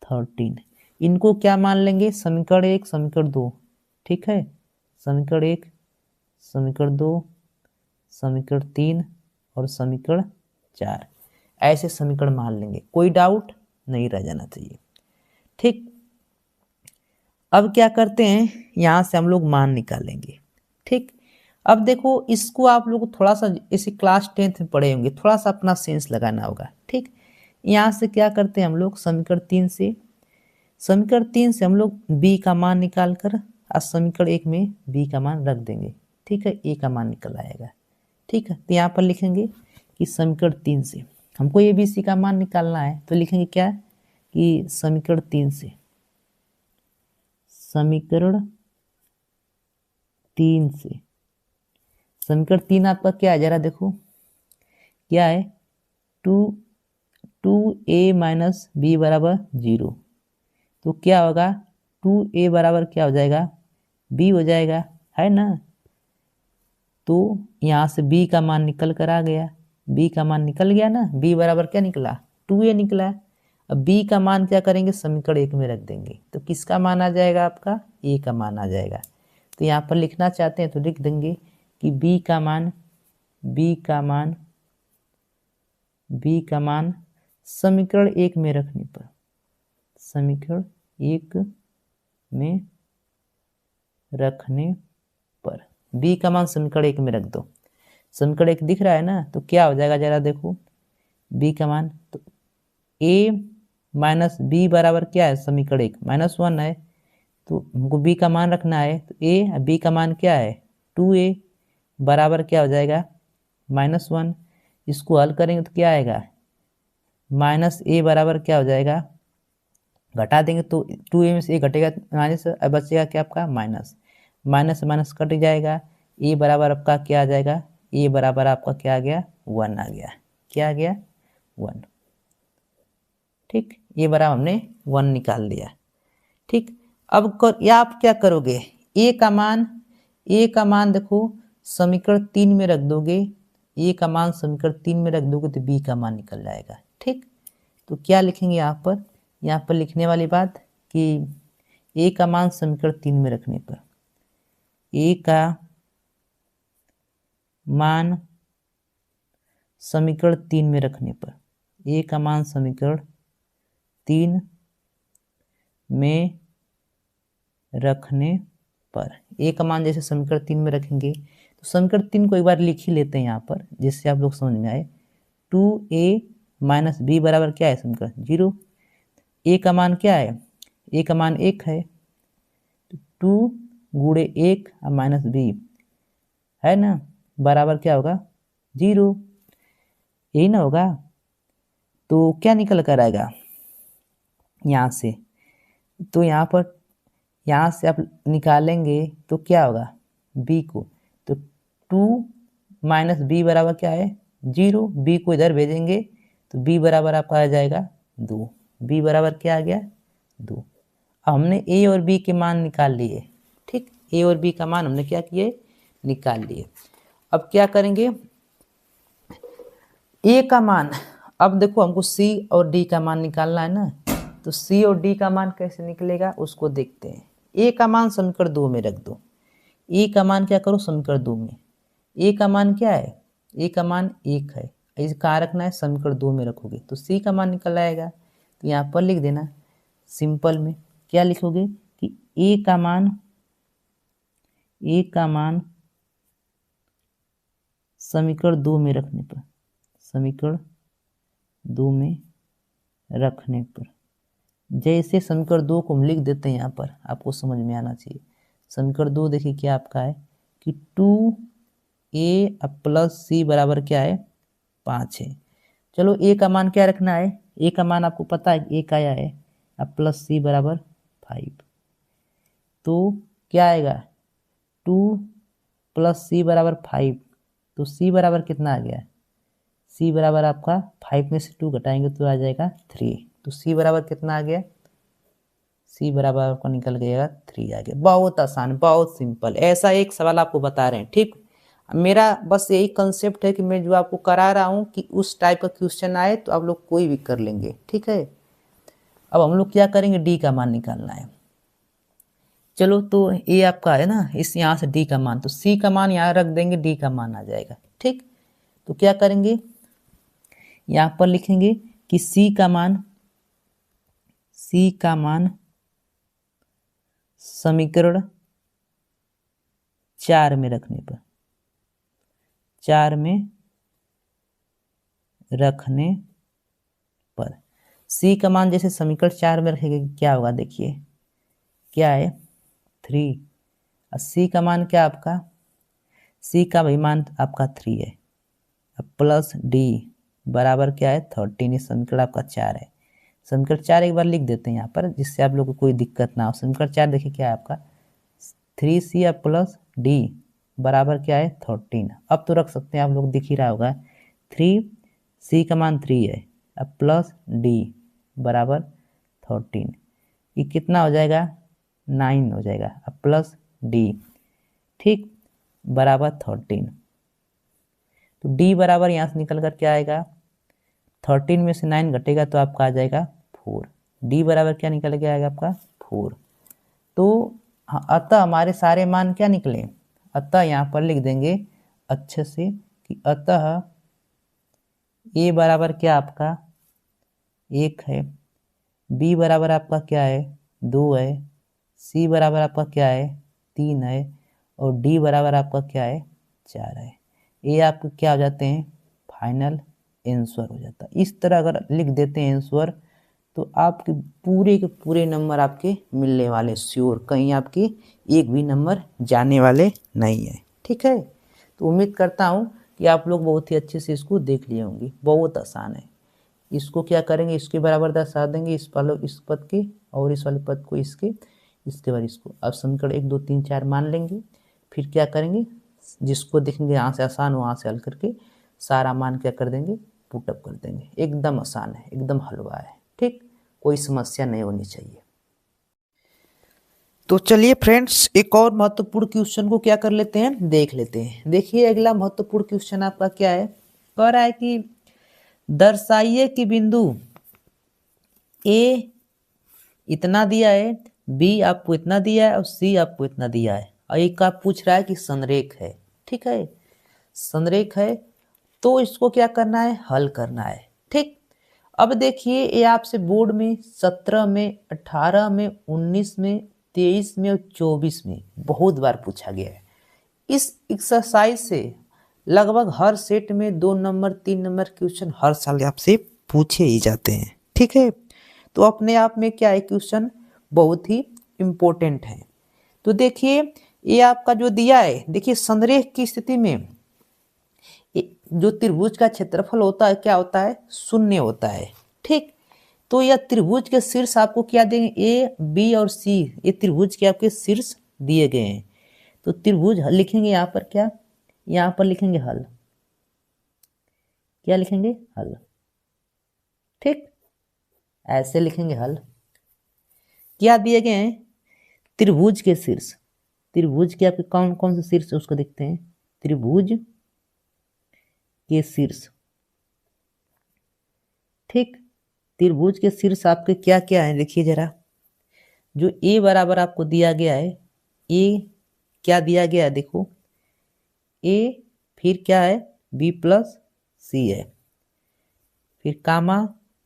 13। इनको क्या मान लेंगे? समीकरण 1 समीकरण 2। ठीक है, समीकरण 1 समीकरण 2 समीकरण 3 और समीकरण 4, ऐसे समीकरण मान लेंगे, कोई डाउट नहीं रह जाना चाहिए। ठीक, अब क्या करते हैं? यहाँ से हम लोग मान निकालेंगे। ठीक, अब देखो इसको आप लोग थोड़ा सा इसी क्लास 10th में पढ़े होंगे, थोड़ा सा अपना सेंस लगाना होगा। ठीक, यहाँ से क्या करते हैं हम लोग? समीकरण 3 से हम लोग b का मान निकाल कर और समीकरण 1 में b का मान रख देंगे। ठीक है, a का मान निकल आएगा। ठीक है, तो यहाँ पर लिखेंगे कि समीकरण 3 से हमको ABC का मान निकालना है, तो लिखेंगे क्या? कि समीकरण 3 से, समीकरण 3 आपका क्या है? जरा देखो क्या है? 2a माइनस बी बराबर 0, तो क्या होगा? 2a बराबर क्या हो जाएगा? b हो जाएगा, है ना? तो यहाँ से b का मान निकल कर आ गया, b का मान निकल गया ना, b बराबर क्या निकला? 2a निकला। अब बी का मान क्या करेंगे, समीकरण 1 में रख देंगे, तो किसका मान आ जाएगा आपका, ए का मान आ जाएगा। तो यहाँ पर लिखना चाहते हैं तो लिख देंगे कि बी का मान समीकरण 1 में रखने पर, समीकरण 1 में रखने पर बी का मान समीकरण 1 में रख दो। समीकरण 1 दिख रहा है ना, तो क्या हो जाएगा जरा देखो, बी का मान, तो ए माइनस बी बराबर क्या है, समीकरण 1 -1 है, तो हमको बी का मान रखना है, तो ए बी का मान क्या है 2a बराबर क्या हो जाएगा -1। इसको हल करेंगे तो क्या आएगा, -a बराबर क्या हो जाएगा, घटा देंगे तो 2a में से ए घटेगा माइनस, अब बचेगा क्या आपका माइनस, माइनस माइनस कट जाएगा, ए बराबर आपका क्या आ जाएगा, ए बराबर आपका क्या आ गया 1 आ गया, क्या आ गया 1। ठीक, ये बराबर हमने 1 निकाल दिया। ठीक, अब या आप क्या करोगे, ए का मान देखो समीकरण 3 में रख दोगे, ए का मान समीकरण 3 में रख दोगे तो बी का मान निकल जाएगा। ठीक, तो क्या लिखेंगे यहाँ पर लिखने वाली बात कि ए का मान समीकरण 3 में रखने पर, ए का मान समीकरण 3 में रखने पर, ए का मान समीकरण 3 में रखने पर, ए का मान जैसे समीकरण 3 में रखेंगे तो समीकरण 3 को एक बार लिख ही लेते हैं यहाँ पर जिससे आप लोग समझ में आए। 2a माइनस बी बराबर क्या है समीकरण 0, ए का मान क्या है, ए का मान 1 है, तो 2 गुणे 1 माइनस बी है ना, बराबर क्या होगा 0, यही ना होगा। तो क्या निकल कर आएगा यहाँ से, तो यहाँ से आप निकालेंगे तो क्या होगा b को, तो 2 माइनस बी बराबर क्या है 0, b को इधर भेजेंगे तो b बराबर आपका आ जाएगा 2, b बराबर क्या आ गया 2। अब हमने a और b के मान निकाल लिए। ठीक, a और b का मान हमने क्या किए, निकाल लिए। अब क्या करेंगे, a का मान, अब देखो हमको c और d का मान निकालना है ना, तो c और d का मान कैसे निकलेगा उसको देखते हैं। a का मान समीकरण 2 में रख दो, a का मान क्या करो समीकरण 2 में, a का मान क्या है, a का मान 1 है, इसे कहाँ रखना है समीकरण 2 में रखोगे तो c का मान निकल आएगा। तो यहाँ पर लिख देना सिंपल में, क्या लिखोगे कि a का मान समीकरण 2 में रखने पर, समीकरण 2 में रखने पर, जैसे समीकरण 2 को हम लिख देते हैं यहाँ पर, आपको समझ में आना चाहिए। समीकरण 2 देखिए क्या आपका है कि 2a प्लस c बराबर क्या है 5 है। चलो a का मान क्या रखना है, a का मान आपको पता है a का आया है, अब प्लस c बराबर 5, तो क्या आएगा 2 प्लस c बराबर 5, तो c बराबर कितना आ गया, c बराबर आपका 5 में से 2 घटाएंगे तो आ जाएगा 3, तो c बराबर कितना आ गया, c बराबर आपका निकल गया 3 आ गया। बहुत आसान, बहुत सिंपल, ऐसा एक सवाल आपको बता रहे हैं। ठीक, मेरा बस यही कंसेप्ट है कि मैं जो आपको करा रहा हूँ कि उस टाइप का क्वेश्चन आए तो आप लोग कोई भी कर लेंगे। ठीक है, अब हम लोग क्या करेंगे, डी का मान निकालना है। चलो, तो ए आपका है ना, इस यहाँ से डी का मान, तो सी का मान यहाँ रख देंगे, डी का मान आ जाएगा। ठीक, तो क्या करेंगे, यहाँ पर लिखेंगे कि सी का मान समीकरण 4 में रखने पर, 4 में रखने पर सी का मान जैसे समीकरण 4 में रखेंगे क्या होगा, देखिए क्या है 3, और सी का मान क्या आपका, सी का भी मान आपका 3 है, अब प्लस डी बराबर क्या है 13, ये समीकरण आपका 4 है। समीकरण 4 एक बार लिख देते हैं यहाँ पर जिससे आप लोग को कोई दिक्कत ना हो। समीकरण 4 देखिए क्या है आपका 3c प्लस डी बराबर क्या है 13। अब तो रख सकते हैं आप लोग, दिख ही रहा होगा 3c का मान 3 है, अब प्लस डी बराबर 13, ये कितना हो जाएगा 9 हो जाएगा, अब प्लस डी, ठीक, बराबर 13, तो d बराबर यहाँ से निकल कर क्या आएगा 13 में से 9 घटेगा तो आपका आ जाएगा 4। डी बराबर क्या निकल के आएगा आपका 4। तो अतः हमारे सारे मान क्या निकले, अतः यहाँ पर लिख देंगे अच्छे से कि अतः ए बराबर क्या आपका 1 है, बी बराबर आपका क्या है 2 है, सी बराबर आपका क्या है 3 है, और डी बराबर आपका क्या है 4 है। ये आपके क्या हो जाते हैं, फाइनल आंसर हो जाता है। इस तरह अगर लिख देते हैं आंसर तो आपके पूरे के पूरे नंबर आपके मिलने वाले श्योर, कहीं आपके एक भी नंबर जाने वाले नहीं है। ठीक है, तो उम्मीद करता हूँ कि आप लोग बहुत ही अच्छे से इसको देख लिए होंगे। बहुत आसान है। इसको क्या करेंगे, इसके बराबर दर्शा देंगे इस पद के, और इस वाले पद को इसके बाद इसको। अब समीकरण 1 2 3 4 मान लेंगे, फिर क्या करेंगे, जिसको देखेंगे यहाँ से आसान वहाँ से हल करके सारा मान क्या कर देंगे, पुटअप कर देंगे। एकदम आसान है, एकदम हलवा है। ठीक, कोई समस्या नहीं होनी चाहिए। तो चलिए फ्रेंड्स, एक और महत्वपूर्ण क्वेश्चन को क्या कर लेते हैं, देख लेते हैं। देखिए अगला महत्वपूर्ण क्वेश्चन आपका क्या है, कह रहा है कि दर्शाइए कि बिंदु ए इतना दिया है, बी आपको इतना दिया है और सी आपको इतना दिया है, और एक आप पूछ रहा है कि संरेख है। ठीक है, संरेख है तो इसको क्या करना है, हल करना है। ठीक, अब देखिए ये आपसे बोर्ड में 17 में 18 में 19 में 23 में और 24 में बहुत बार पूछा गया है। इस एक्सरसाइज से लगभग हर सेट में 2 नंबर 3 नंबर क्वेश्चन हर साल आपसे पूछे ही जाते हैं। ठीक है, तो अपने आप में क्या है, क्वेश्चन बहुत ही इम्पोर्टेंट है। तो देखिए ये आपका जो दिया है, देखिए संरेख की स्थिति में जो त्रिभुज का क्षेत्रफल होता है क्या होता है, शून्य होता है। ठीक, तो यह त्रिभुज के शीर्ष आपको क्या देंगे, ए बी और सी, ये त्रिभुज के आपके शीर्ष दिए गए हैं। तो त्रिभुज लिखेंगे यहाँ पर क्या, यहाँ पर लिखेंगे हल, क्या लिखेंगे, हल। ठीक, ऐसे लिखेंगे हल। क्या दिए गए हैं, त्रिभुज के शीर्ष, त्रिभुज के आपके कौन कौन से शीर्ष है उसको देखते हैं, त्रिभुज के शीर्ष। ठीक, त्रिभुज के शीर्ष आपके क्या क्या है, देखिए जरा। जो ए बराबर आपको दिया गया है, ए क्या दिया गया है, देखो ए, फिर क्या है बी प्लस सी है, फिर कामा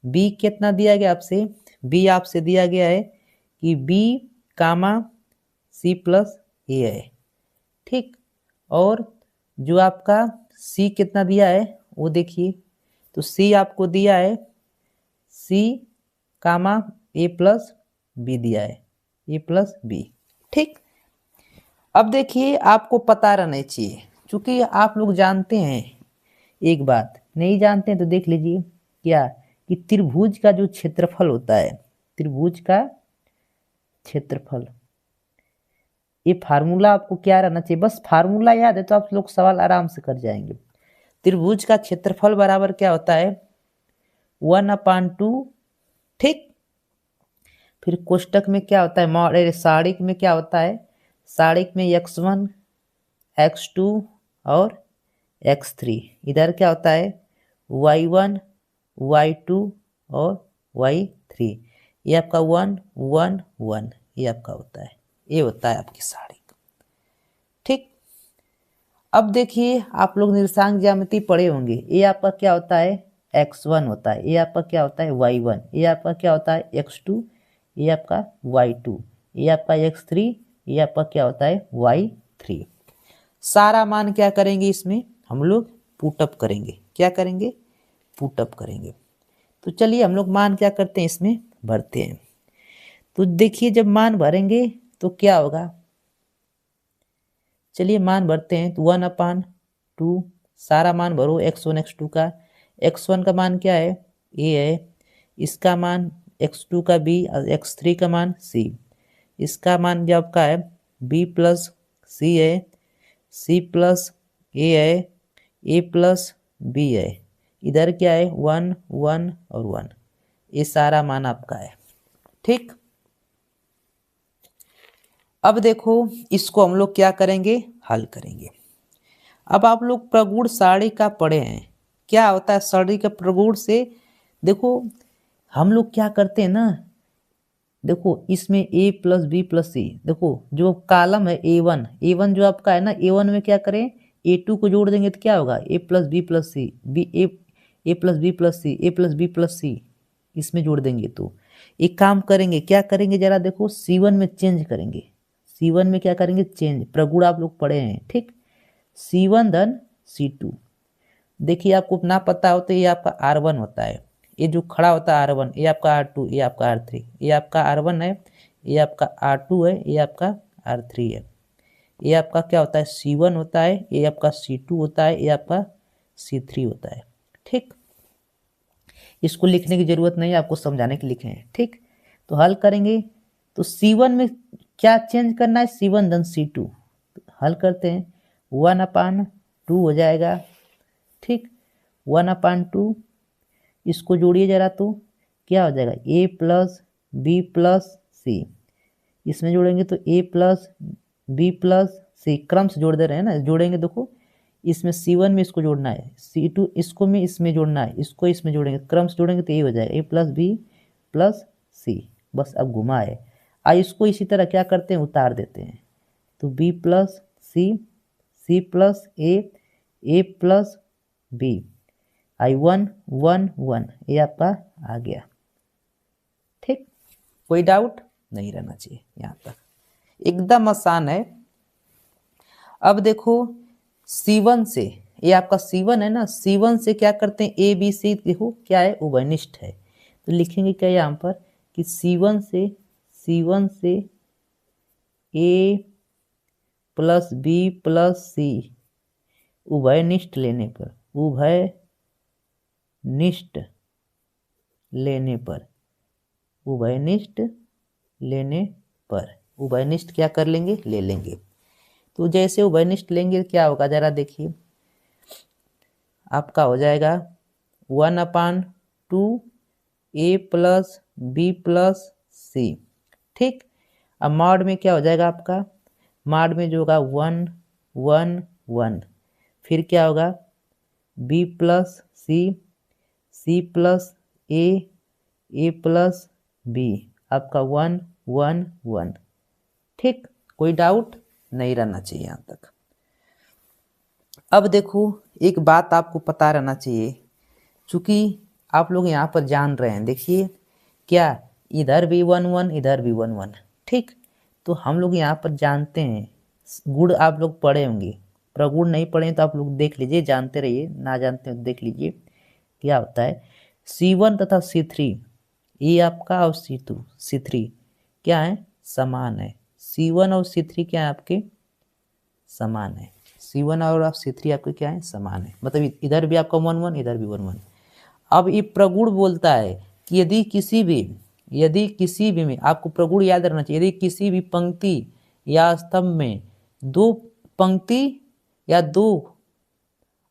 बी कितना दिया गया आपसे, बी आपसे दिया गया है कि बी कामा सी प्लस ए है। ठीक, और जो आपका सी कितना दिया है वो देखिए, तो सी आपको दिया है सी कामा ए प्लस बी दिया है, ए प्लस बी। ठीक, अब देखिए आपको पता रहना चाहिए, क्योंकि आप लोग जानते हैं एक बात, नहीं जानते हैं तो देख लीजिए क्या, कि त्रिभुज का जो क्षेत्रफल होता है, त्रिभुज का क्षेत्रफल, ये फार्मूला आपको क्या रहना चाहिए, बस फार्मूला याद है तो आप लोग सवाल आराम से कर जाएंगे। त्रिभुज का क्षेत्रफल बराबर क्या होता है, 1/2। ठीक, फिर कोष्टक में क्या होता है, सारिक में क्या होता है, सारिक में x1 x2 और x3, इधर क्या होता है y1 y2 और y3, ये आपका 1 1 1, ये आपका होता है, ये होता है आपकी सारिक। ठीक, अब देखिए आप लोग निर्देशांक ज्यामिति पढ़े होंगे, ये आपका क्या होता है x1 होता है, ये आपका क्या होता है y1, ये आपका क्या होता है x2, ये आपका y2, ये आपका x3, ये आपका क्या होता है y3। सारा मान क्या करेंगे इसमें हम लोग पुटअप करेंगे, क्या करेंगे, पुटअप करेंगे। तो चलिए हम लोग मान क्या करते हैं, इसमें भरते हैं। तो देखिए जब मान भरेंगे तो क्या होगा, चलिए मान भरते हैं। तो 1/2 सारा मान भरो, x1 x2 का, x1 का मान क्या है a है, इसका मान x2 का b और x3 का मान c, इसका मान जो आपका है b प्लस c है, c प्लस a है, a प्लस b है, इधर क्या है 1 1 और 1, ये सारा मान आपका है। ठीक, अब देखो इसको हम लोग क्या करेंगे, हल करेंगे। अब आप लोग प्रगुण सारणी का पढ़े हैं, क्या होता है सारणी का प्रगुण से, देखो हम लोग क्या करते हैं ना, देखो इसमें ए प्लस बी प्लस सी, देखो जो कॉलम है ए वन जो आपका है ना, ए वन में क्या करें, ए2 को जोड़ देंगे तो क्या होगा, ए प्लस बी प्लस सी, बी ए प्लस बी प्लस सी, ए प्लस बी प्लस सी, इसमें जोड़ देंगे। तो एक काम करेंगे, क्या करेंगे जरा देखो, C1 में चेंज करेंगे, C1 में क्या करेंगे चेंज, प्रगुण आप लोग पढ़े हैं ठीक, C1 धन C2। देखिए आपको ना पता हो तो ये आपका R1 होता है, ये जो खड़ा होता है R1, ये आपका R2, ये आपका R3, ये आपका R1 है, ये आपका R2 है, ये आपका R3 है, ये आपका क्या होता है C1 होता है, ये आपका C2 होता है, ये आपका C3 होता है ठीक। इसको लिखने की जरूरत नहीं है, आपको समझाने के लिखे हैं ठीक। तो हल करेंगे तो C1 में क्या चेंज करना है, C1 धन C2, हल करते हैं 1/2 हो जाएगा ठीक, 1/2, इसको जोड़िए जरा तो क्या हो जाएगा, ए प्लस बी प्लस सी, इसमें जोड़ेंगे तो ए प्लस बी प्लस सी, क्रम से जोड़ दे रहे हैं ना, जोड़ेंगे देखो इसमें C1 में इसको जोड़ना है, C2 इसको में इसमें जोड़ना है, इसको इसमें जोड़ेंगे, क्रम से जोड़ेंगे तो ये हो जाएगा ए प्लस बी प्लस सी, बस अब घुमा है। इसको इसी तरह क्या करते हैं, उतार देते हैं, तो बी प्लस सी, सी प्लस ए प्लस बी, I1 1 1, ये आपका आ गया ठीक। कोई डाउट नहीं रहना चाहिए, यहाँ तक एकदम आसान है। अब देखो C1 से, ये आपका C1 है ना, C1 से क्या करते हैं, ए बी सी, देखो क्या है उभयनिष्ठ है, तो लिखेंगे क्या यहाँ पर कि C1 से ए प्लस बी प्लस सी उभयनिष्ठ लेने पर, उभयनिष्ठ लेने पर, उभयनिष्ठ लेने पर, उभयनिष्ठ क्या कर लेंगे, ले लेंगे। तो जैसे उभयनिष्ठ लेंगे क्या होगा जरा देखिए, आपका हो जाएगा 1/2 ए प्लस बी प्लस सी ठीक। अब मॉड में क्या हो जाएगा आपका, मॉड में जो होगा 1 1 1, फिर क्या होगा बी प्लस सी प्लस ए प्लस बी, आपका 1 1 1 ठीक। कोई डाउट नहीं रहना चाहिए यहाँ तक। अब देखो एक बात आपको पता रहना चाहिए, चूंकि आप लोग यहाँ पर जान रहे हैं, देखिए क्या इधर भी 1 1 इधर भी 1 1 ठीक। तो हम लोग यहाँ पर जानते हैं, गुण आप लोग पढ़े होंगे, प्रगुण नहीं पढ़े तो आप लोग देख लीजिए, जानते रहिए, ना जानते हैं तो देख लीजिए क्या होता है। C1 तथा C3 ये आपका और C3 क्या है, समान है। C1 और C3 क्या है आपके, समान है। C1 और C3 आपके क्या है, समान है, मतलब इधर भी आपका 1 1 इधर भी 1 1। अब ये प्रगुण बोलता है कि यदि किसी भी में, आपको प्रगुण याद रखना चाहिए, यदि किसी भी पंक्ति या स्तंभ में दो पंक्ति या दो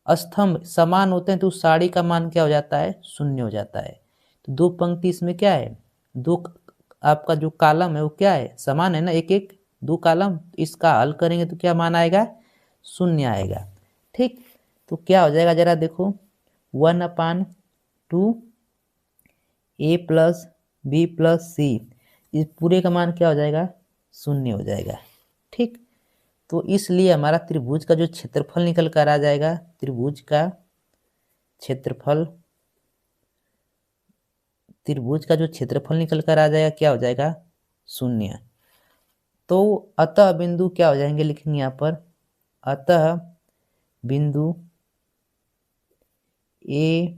स्तंभ समान होते हैं तो उस साड़ी का मान क्या हो जाता है, 0 हो जाता है। तो दो पंक्ति इसमें क्या है, दो आपका जो कॉलम है वो क्या है, समान है ना, एक एक दो कॉलम, इसका हल करेंगे तो क्या मान आएगा, 0 आएगा ठीक। तो क्या हो जाएगा जरा देखो, 1/2 ए प्लस बी प्लस सी, इस पूरे का मान क्या हो जाएगा, 0 हो जाएगा ठीक। तो इसलिए हमारा त्रिभुज का जो क्षेत्रफल निकल कर आ जाएगा, त्रिभुज का जो क्षेत्रफल निकल कर आ जाएगा क्या हो जाएगा, 0। तो अतः बिंदु क्या हो जाएंगे, लिखेंगे यहाँ पर, अतः बिंदु ए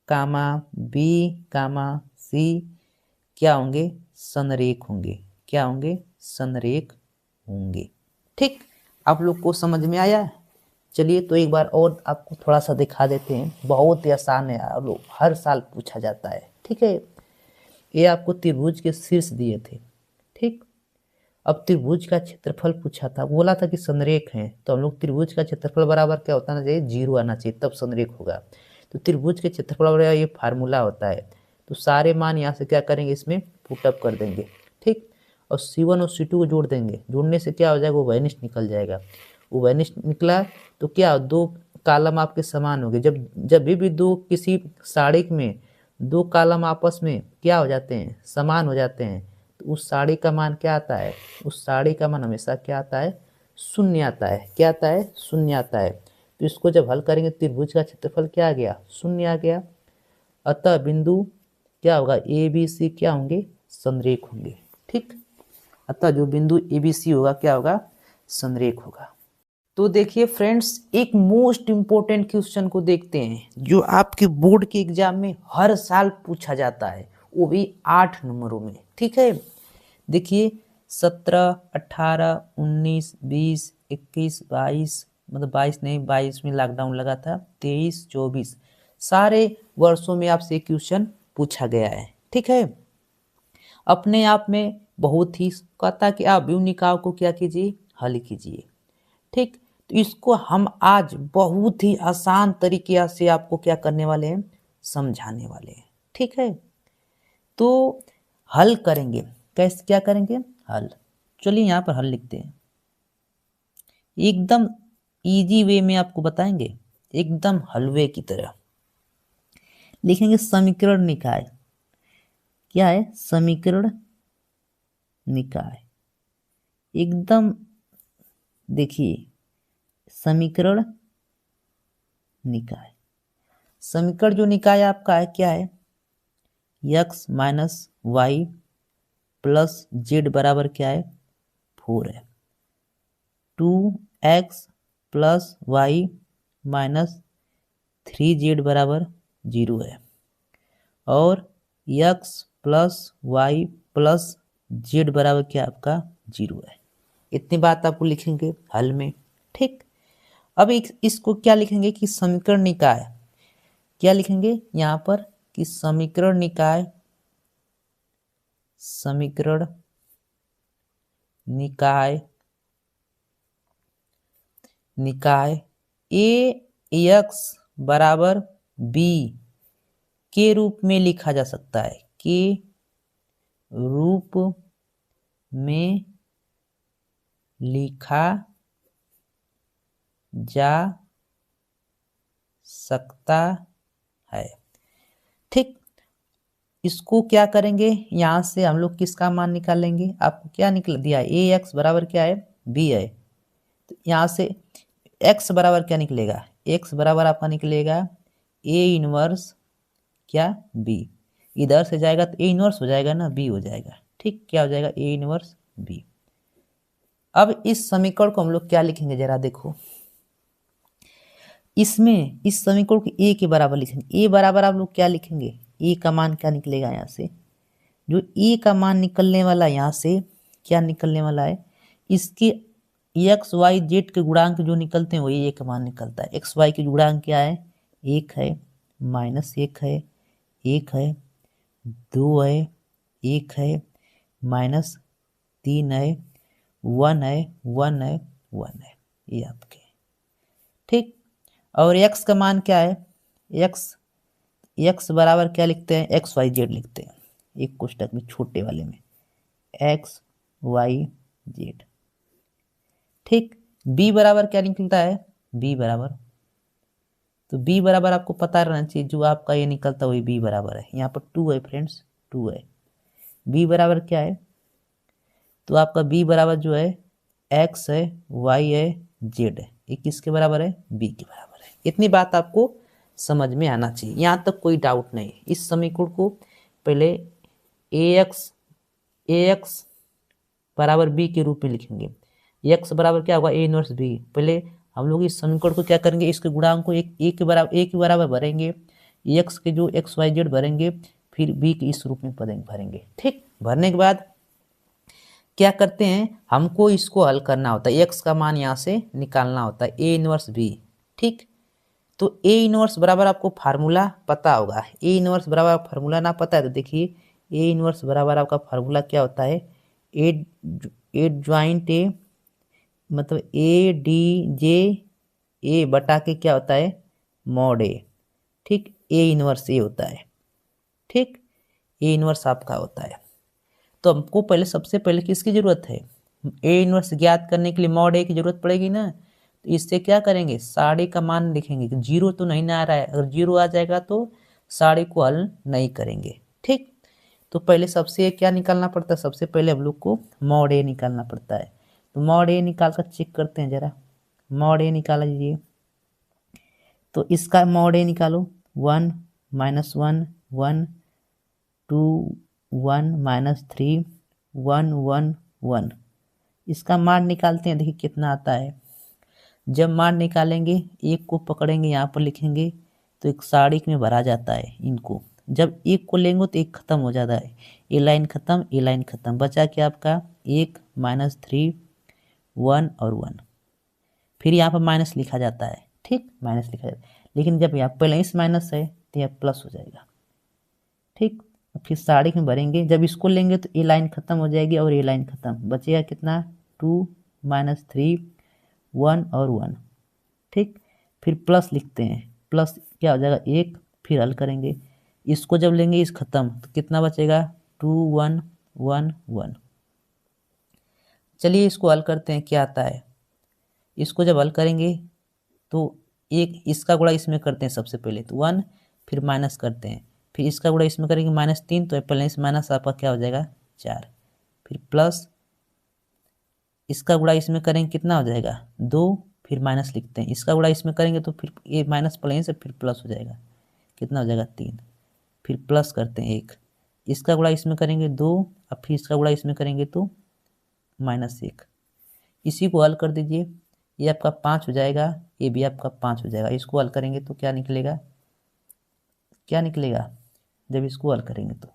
कामा बी कामा सी क्या होंगे, संरेख होंगे, क्या होंगे, संरेख होंगे ठीक। आप लोग को समझ में आया। चलिए तो एक बार और आपको थोड़ा सा दिखा देते हैं, बहुत ही आसान है, आप लोग हर साल पूछा जाता है ठीक है। ये आपको त्रिभुज के शीर्ष दिए थे ठीक। अब त्रिभुज का क्षेत्रफल पूछा था, बोला था कि संरेख है, तो हम लोग त्रिभुज का क्षेत्रफल बराबर क्या होता है, 0 आना चाहिए तब संरेख होगा। तो त्रिभुज के क्षेत्रफल बराबर ये फार्मूला होता है, तो सारे मान यहाँ से क्या करेंगे, इसमें पुटअप कर देंगे ठीक। और C1 और C2 को जोड़ देंगे, जोड़ने से क्या हो जाएगा, उभयनिष्ठ निकल जाएगा। उभयनिष्ठ निकला तो क्या, दो कॉलम आपके समान हो गए। जब भी दो किसी साड़िक में दो कॉलम आपस में क्या हो जाते हैं, समान हो जाते हैं, तो उस साड़ी का मान क्या आता है, उस साड़ी का मान हमेशा क्या आता है, शून्य आता है। क्या आता है, शून्य आता है। तो इसको जब हल करेंगे त्रिभुज का क्षेत्रफल क्या आ गया, शून्य आ गया। अतः बिंदु क्या होगा, ए बी सी क्या होंगे, संरेख होंगे। ठीक, अतः जो बिंदु ए बी सी होगा क्या होगा, संरेख होगा। तो देखिए फ्रेंड्स, एक मोस्ट इंपॉर्टेंट क्वेश्चन को देखते हैं जो आपके बोर्ड के एग्जाम में हर साल पूछा जाता है, वो भी 8 नंबरों में। ठीक है, देखिए 17, 18, 19, 20, 21, 22, मतलब 22 नहीं, 22 में लॉकडाउन लगा था, 23, 24 सारे वर्षों में आपसे क्वेश्चन पूछा गया है। ठीक है, अपने आप में बहुत ही कहता कि आप व्यूनिकाव को क्या कीजिए, हल कीजिए। ठीक, तो इसको हम आज बहुत ही आसान तरीके से आपको क्या करने वाले हैं, समझाने वाले हैं। ठीक है, तो हल करेंगे कैसे, क्या करेंगे, हल। चलिए यहाँ पर हल लिखते हैं, एकदम इजी वे में आपको बताएंगे, एकदम हलवे की तरह लिखेंगे। समीकरण निकाय, क्या है, समीकरण निकाय, एकदम देखिए समीकरण निकाय। समीकरण जो निकाय आपका है क्या है, x minus Y plus Z बराबर क्या है, 4 है। 2x plus Y minus 3z बराबर 0 है। और x plus Y plus Z बराबर क्या आपका 0 है। इतनी बात आपको लिखेंगे हल में। ठीक, अब इसको क्या लिखेंगे कि समीकरण निकाय, क्या लिखेंगे यहाँ पर कि समीकरण निकाय, समीकरण निकाय, निकाय ए एक्स बराबर बी के रूप में लिखा जा सकता है, के रूप में लिखा जा सकता है। ठीक, इसको क्या करेंगे, यहां से हम लोग किसका मान निकालेंगे, आपको क्या निकल दिया, ए एक्स बराबर क्या है, बी है। तो यहां से एक्स बराबर क्या निकलेगा, एक्स बराबर आपका निकलेगा ए इनवर्स क्या, बी। इधर से जाएगा तो ए इनवर्स हो जाएगा ना, बी हो जाएगा। ठीक, क्या हो जाएगा, ए इनवर्स बी। अब इस समीकरण को हम लोग क्या लिखेंगे जरा देखो, इसमें इस समीकरण को ए के बराबर लिखेंगे। ए बराबर आप लोग क्या लिखेंगे, ए का मान क्या निकलेगा, यहाँ से जो ए का मान निकलने वाला, यहाँ से क्या निकलने वाला है, इसके एक्स वाई जेड के गुणांक जो निकलते हैं वही ए का मान निकलता है। एक्स वाई के गुणांक क्या है, 1 है, -1 है, 1 है, 2 है, 1 है, -3 है, 1 है, 1 है, 1 है, ये आपके। ठीक, और x का मान क्या है, x बराबर क्या लिखते हैं, एक्स वाई जेड लिखते हैं एक कोष्टक में छोटे वाले में, एक्स वाई जेड। ठीक, b बराबर क्या निकलता है, b बराबर, तो b बराबर आपको पता रहना चाहिए, जो आपका ये निकलता है वही b बराबर है। यहाँ पर 2 है फ्रेंड्स, 2 है। b बराबर क्या है, तो आपका b बराबर जो है x है, y है, z है, ये किसके बराबर है, b के बराबर है। इतनी बात आपको समझ में आना चाहिए, यहाँ तक कोई डाउट नहीं। इस समीकरण को पहले ax बराबर b के रूप में लिखेंगे। x बराबर क्या होगा, a इनवर्स b। पहले हम लोग इस समीकरण को क्या करेंगे, इसके गुणांक को एक के बराबर भरेंगे, x के जो एक्स वाई जेड भरेंगे, फिर b के इस रूप में भरेंगे। ठीक, भरने के बाद क्या करते हैं, हमको इसको हल करना होता है, x का मान यहाँ से निकालना होता है, a इनवर्स b। ठीक, तो a इनवर्स बराबर आपको फार्मूला पता होगा, a इनवर्स बराबर फार्मूला ना पता है तो देखिए a इनवर्स बराबर आपका फार्मूला क्या होता है, ए ज्वाइंट ए मतलब ए डी जे ए बटा के क्या होता है, मॉड ए। ठीक, ए इनवर्स ए होता है। ठीक, ए इनवर्स आपका होता है। तो हमको पहले सबसे पहले किसकी जरूरत है, ए इनवर्स ज्ञात करने के लिए मॉड ए की जरूरत पड़ेगी ना। तो इससे क्या करेंगे, साड़ी का मान लिखेंगे, 0 तो नहीं ना आ रहा है, अगर 0 आ जाएगा तो सारे को हल नहीं करेंगे। ठीक, तो पहले सबसे क्या निकालना पड़ता है, सबसे पहले हम लोग को मॉड ए निकालना पड़ता है। तो मॉड ए निकाल कर चेक करते हैं जरा, मॉड ए निकाला लीजिए। तो इसका मॉड ए निकालो, 1 -1 1 2 1 -3 1 1 1। इसका मान निकालते हैं, देखिए कितना आता है। जब मान निकालेंगे एक को पकड़ेंगे, यहाँ पर लिखेंगे तो एक साड़ी में भरा जाता है इनको। जब एक को लेंगे तो एक खत्म हो जाता है, ए लाइन खत्म, ए लाइन खत्म, बचा क्या आपका 1 -3 1 और 1। फिर यहाँ पर माइनस लिखा जाता है, ठीक, माइनस लिखा जाता है। लेकिन जब यहाँ प्लस माइनस है तो यह प्लस हो जाएगा। ठीक, फिर साड़ी में भरेंगे, जब इसको लेंगे तो ए लाइन खत्म हो जाएगी और ए लाइन खत्म, बचेगा कितना 2 -3 1 और 1। ठीक, फिर प्लस लिखते हैं, प्लस क्या हो जाएगा 1, फिर हल करेंगे, इसको जब लेंगे इस खत्म तो कितना बचेगा 2 1 1 1। चलिए इसको हल करते हैं, क्या आता है। इसको जब हल करेंगे तो एक इसका गुणा इसमें करते हैं सबसे पहले, तो 1, फिर माइनस करते हैं, फिर इसका गुणा इसमें करेंगे -3, तो प्लस माइनस आपका क्या हो जाएगा 4, फिर प्लस इसका गुणा इसमें करेंगे कितना हो जाएगा 2, फिर माइनस लिखते हैं, इसका गुणा इसमें करेंगे तो फिर ये माइनस प्लस है, फिर प्लस हो जाएगा, कितना हो जाएगा 3, फिर प्लस करते हैं 1, इसका गुणा इसमें करेंगे 2, अब फिर इसका गुणा इसमें करेंगे तो -1। इसी को हल कर दीजिए, ये आपका 5 हो जाएगा, ये भी आपका 5 हो जाएगा। इसको हल करेंगे तो क्या निकलेगा, क्या निकलेगा जब इसको हल करेंगे तो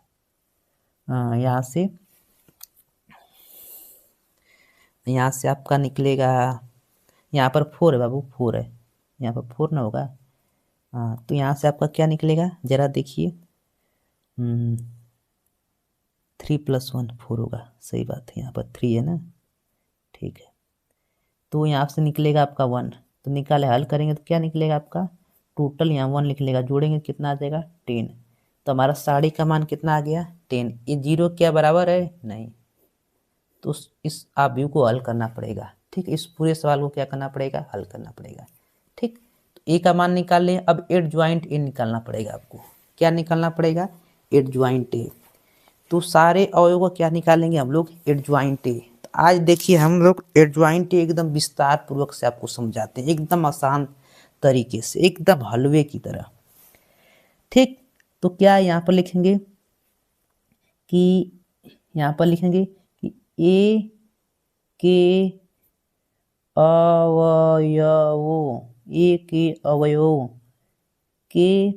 यहाँ से आपका निकलेगा, यहाँ पर 4 है बाबू, 4 है, यहाँ पर 4 ना होगा। तो यहाँ से आपका क्या निकलेगा जरा देखिए, 3 + 1 4 होगा, सही बात है, यहाँ पर 3 है ना, ठीक है। तो यहाँ से निकलेगा आपका 1, तो निकाले, हल करेंगे तो क्या निकलेगा आपका, टोटल यहाँ 1 निकलेगा, जोड़ेंगे कितना आ जाएगा 10। तो हमारा साड़ी का मान कितना आ गया 10। ये 0 क्या बराबर है, नहीं, तो इस आप व्यू को हल करना पड़ेगा। ठीक, इस पूरे सवाल को क्या करना पड़ेगा, हल करना पड़ेगा। ठीक, तो ए का मान निकाल लें, अब एडजॉइंट ए निकालना पड़ेगा आपको। क्या निकालना पड़ेगा, एडजॉइंट ए। तो सारे अवयवों को क्या निकालेंगे हम लोग, एडजॉइंट ए। आज देखिए हम लोग एडजॉइंट एकदम विस्तार पूर्वक से आपको समझाते हैं, एकदम आसान तरीके से, एकदम हलवे की तरह। ठीक, तो क्या यहाँ पर लिखेंगे कि यहाँ पर लिखेंगे कि ए के अवयवों, ए के अवयवों के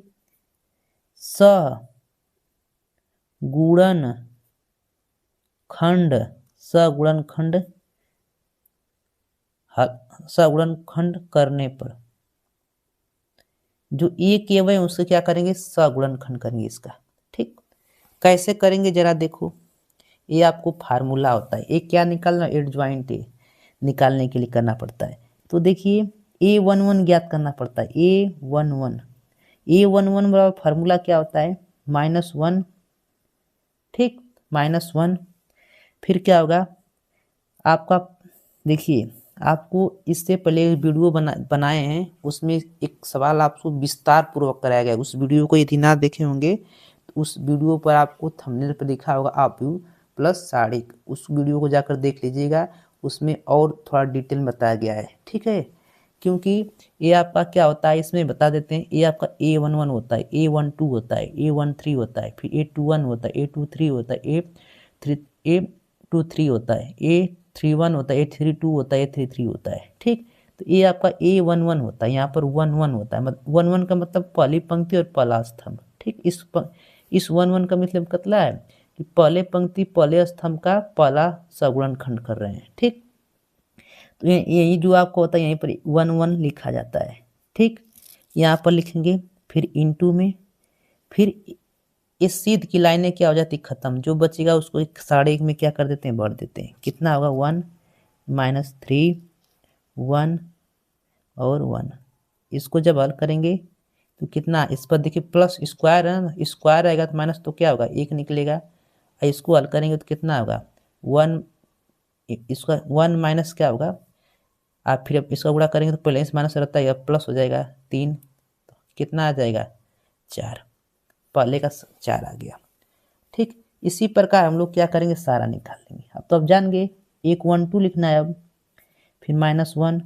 सगुणनखंड करने पर, जो ए के अवयव है उससे क्या करेंगे, सगुणनखंड करेंगे इसका। ठीक, कैसे करेंगे जरा देखो, ये आपको फार्मूला होता है, ये क्या निकालना, एडजॉइंट ए निकालने के लिए करना पड़ता है। तो देखिए A11 ज्ञात करना पड़ता है, A11 बराबर फार्मूला क्या होता है -1। ठीक, -1, फिर क्या होगा आपका, देखिए आपको इससे पहले वीडियो बनाए हैं, उसमें एक सवाल आपको विस्तार पूर्वक कराया गया है। उस वीडियो को यदि ना देखे होंगे तो उस वीडियो पर आपको थंबनेल पर लिखा होगा आप व्यू प्लस साड़ी, उस वीडियो को जाकर देख लीजिएगा, उसमें और थोड़ा डिटेल में बताया गया है। ठीक है, क्योंकि ये आपका क्या होता है इसमें बता देते हैं, ये आपका A11 होता है, A12 होता है, A13 होता है, फिर A21 होता है, A23 होता है, A23 होता है, A31 होता है, A32 होता है, A33 होता है। ठीक, तो ये आपका A11 होता है, यहाँ पर 11 होता है, मतलब 11 का मतलब पहली पंक्ति और पहला स्तंभ। ठीक, इस 11 का मतलब कितना है कि पहले पंक्ति पहले स्तंभ का पहला सगुणनखंड कर रहे हैं। ठीक, तो यही जो आपको होता है यहीं पर 11 लिखा जाता है। ठीक, यहाँ पर लिखेंगे, फिर इनटू में, फिर इस सीध की लाइनें क्या हो जाती खत्म, जो बचेगा उसको 1.5 में क्या कर देते हैं, बढ़ देते हैं, कितना होगा 1 -3 1 और 1। इसको जब हल करेंगे तो कितना, इस पर देखिए प्लस स्क्वायर है ना, स्क्वायर आएगा तो माइनस तो क्या होगा 1 निकलेगा। इसको हल करेंगे तो कितना होगा 1, इसका 1 माइनस क्या होगा, आप फिर इसका गुणा करेंगे तो प्लस माइनस रहता है, अब प्लस हो जाएगा 3, तो कितना आ जाएगा 4। पहले का 4 आ गया। ठीक, इसी प्रकार हम लोग क्या करेंगे, सारा निकाल लेंगे। अब तो आप जान गए, एक 1 2 लिखना है, अब फिर -1,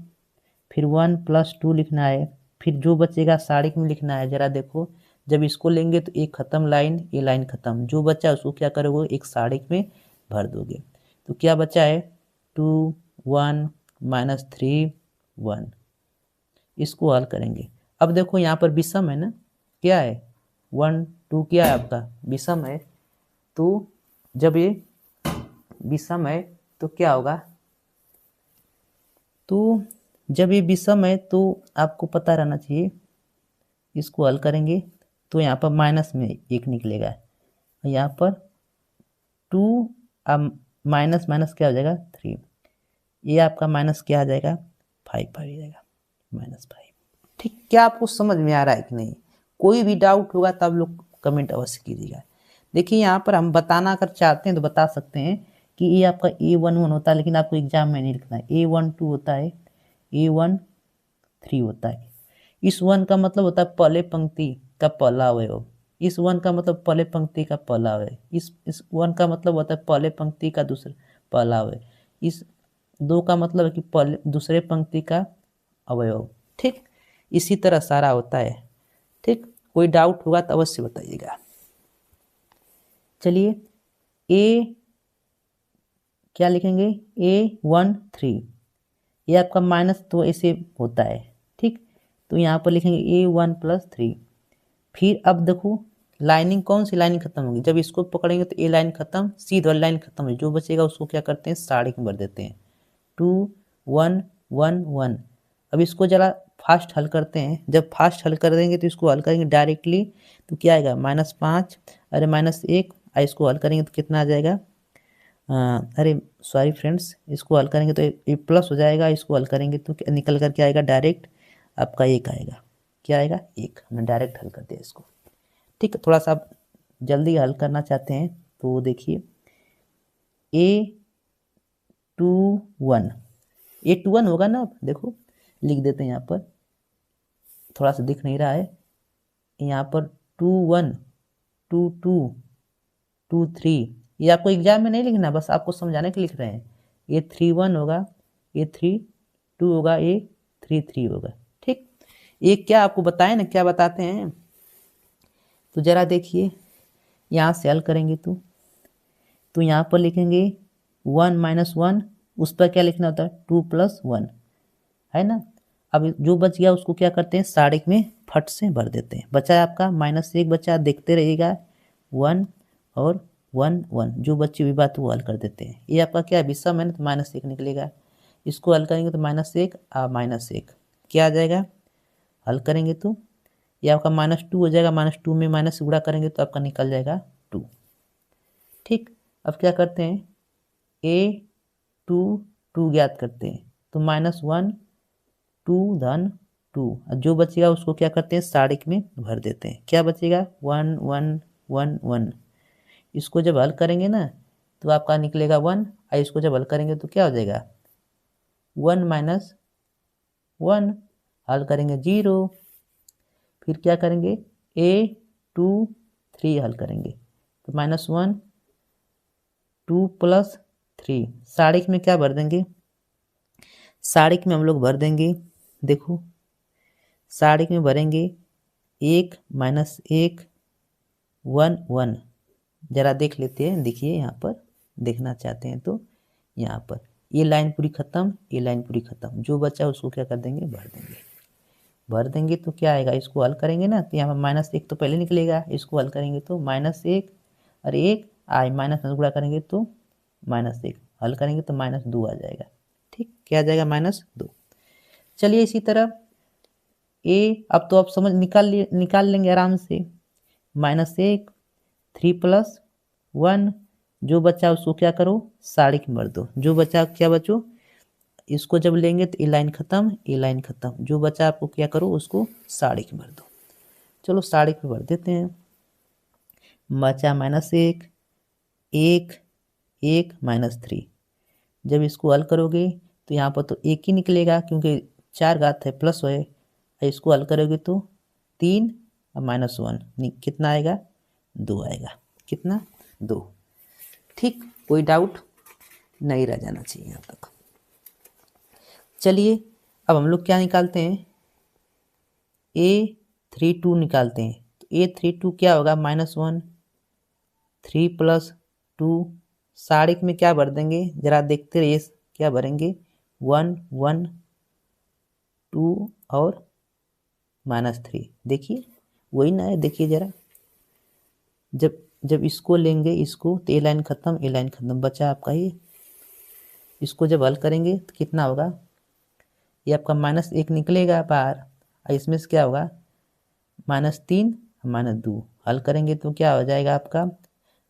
फिर 1 + 2 लिखना है, फिर जो बचेगा सारिक में लिखना है। जरा देखो, जब इसको लेंगे तो एक खत्म लाइन, ये लाइन खत्म, जो बचा उसको क्या करोगे, एक सारिक में भर दोगे। तो क्या बचा है, 2 1 -3 1। इसको हल करेंगे। अब देखो यहाँ पर विषम है ना, क्या है, 1 2 क्या है आपका विषम है। तो जब ये विषम है तो क्या होगा, तो जब ये विषम है तो आपको पता रहना चाहिए, इसको हल करेंगे तो यहाँ पर माइनस में 1 निकलेगा, यहाँ पर 2 माइनस माइनस क्या हो जाएगा 3, ये आपका माइनस क्या आ जाएगा 5 आ जाएगा, -5। ठीक, क्या आपको समझ में आ रहा है कि नहीं? कोई भी डाउट होगा तब लोग कमेंट अवश्य कीजिएगा। देखिए यहाँ पर हम बताना अगर चाहते हैं तो बता सकते हैं कि ये आपका A11 होता है, लेकिन आपको एग्जाम में नहीं लिखना है। A12 होता है, A13 होता है। इस 1 का मतलब होता है पहले पंक्ति का पहला अवयव, इस 1 का मतलब पहले पंक्ति का पहला अवयव, इस 1 का मतलब होता है पहले पंक्ति का दूसरा पहला अवयव, इस 2 का मतलब है कि पहले दूसरे पंक्ति का अवयव। ठीक, इसी तरह सारा होता है। ठीक, कोई डाउट होगा तो अवश्य बताइएगा। चलिए, ए क्या लिखेंगे, A13, ये आपका माइनस तो ऐसे होता है। ठीक, तो यहाँ पर लिखेंगे A1 + 3। फिर अब देखो लाइनिंग, कौन सी लाइनिंग खत्म होगी, जब इसको पकड़ेंगे तो ए लाइन खत्म, सी वाली लाइन खत्म है, जो बचेगा उसको क्या करते हैं, सारिक में भर देते हैं, 2 1 1 1। अब इसको जरा फास्ट हल करते हैं। जब फास्ट हल कर देंगे तो इसको हल करेंगे डायरेक्टली तो क्या आएगा, -5, अरे -1, इसको हल करेंगे तो कितना आ जाएगा, अरे सॉरी फ्रेंड्स, इसको हल करेंगे तो ये प्लस हो जाएगा, इसको हल करेंगे तो निकल कर क्या आएगा, डायरेक्ट आपका 1 आएगा। क्या आएगा, 1। हमने डायरेक्ट हल कर दिया इसको। ठीक है, थोड़ा सा आप जल्दी हल करना चाहते हैं तो देखिए, A21 A21 होगा ना, अब देखो लिख देते हैं यहाँ पर, थोड़ा सा दिख नहीं रहा है, यहाँ पर 2 1 2 2 2 3, ये आपको एग्जाम में नहीं लिखना, बस आपको समझाने के लिख रहे हैं। ये 3 1 होगा, ये 3 2 होगा, ये 3 3 होगा। ठीक, ये क्या आपको बताएं ना, क्या बताते हैं, तो जरा देखिए, यहाँ से हल करेंगे तो यहाँ पर लिखेंगे 1 -1, उस पर क्या लिखना होता है, 2 + 1 है ना। अब जो बच गया उसको क्या करते हैं, सारिक में फट से भर देते हैं। बचा आपका -1 बचा, देखते रहिएगा, 1 और 1 1, जो बची हुई बात वो हल कर देते हैं। ये आपका क्या है, विषम है ना, तो -1 निकलेगा, इसको हल करेंगे तो -1 -1 क्या आ जाएगा, हल करेंगे तो ये आपका -2 हो जाएगा, -2 में माइनस गुणा करेंगे तो आपका निकल जाएगा 2। ठीक, अब क्या करते हैं, A2 2 ज्ञात करते हैं, तो -1 2 धन 2, जो बचेगा उसको क्या करते हैं, सारिक में भर देते हैं। क्या बचेगा, 1 1 1 1। इसको जब हल करेंगे ना तो आपका निकलेगा 1, और इसको जब हल करेंगे तो क्या हो जाएगा, 1 -1, हल करेंगे 0। फिर क्या करेंगे, A2 3 हल करेंगे तो -1 2 + 3, सारिक में क्या भर देंगे, सारिक में हम लोग भर देंगे, देखो सारिक में भरेंगे 1 -1 1 1। जरा देख लेते हैं, देखिए यहाँ पर देखना चाहते हैं तो यहाँ पर ये लाइन पूरी खत्म, ये लाइन पूरी खत्म, जो बचा उसको क्या कर देंगे, भर देंगे तो क्या आएगा, इसको हल करेंगे ना तो यहाँ पर -1 तो पहले निकलेगा, इसको हल करेंगे तो -1 और 1 माइनस गुणा करेंगे तो -1, हल करेंगे तो -2 आ जाएगा। ठीक, क्या आ जाएगा, -2। चलिए इसी तरह अब तो आप समझ निकाल लेंगे आराम से, -1 3 + 1, जो बचा उसको क्या करो, सारिक में भर दो, जो बचा क्या बचो, इसको जब लेंगे तो ये लाइन खत्म, ये लाइन खत्म, जो बचा आपको क्या करो, उसको सारिक में भर दो। चलो सारिक में भर देते हैं, बचा -1 1 1 -3। जब इसको हल करोगे तो यहाँ पर तो 1 ही निकलेगा, क्योंकि 4 घात है, प्लस है, इसको हल करोगे तो 3 और -1 कितना आएगा, 2 आएगा। कितना? 2। ठीक, कोई डाउट नहीं रह जाना चाहिए यहाँ तक। चलिए अब हम लोग क्या निकालते हैं, A32 निकालते हैं। तो A32 क्या होगा, -1, 3 + 2, सारिक में क्या भर देंगे, जरा देखते रहिए क्या भरेंगे, 1 1 2 और -3। देखिए वही ना है, देखिए जरा, जब जब इसको लेंगे इसको तो ए लाइन खत्म, बचा आपका ये। इसको जब हल करेंगे तो कितना होगा, ये आपका -1 निकलेगा बाहर, और इसमें से क्या होगा, -3 -2, हल करेंगे तो क्या हो जाएगा आपका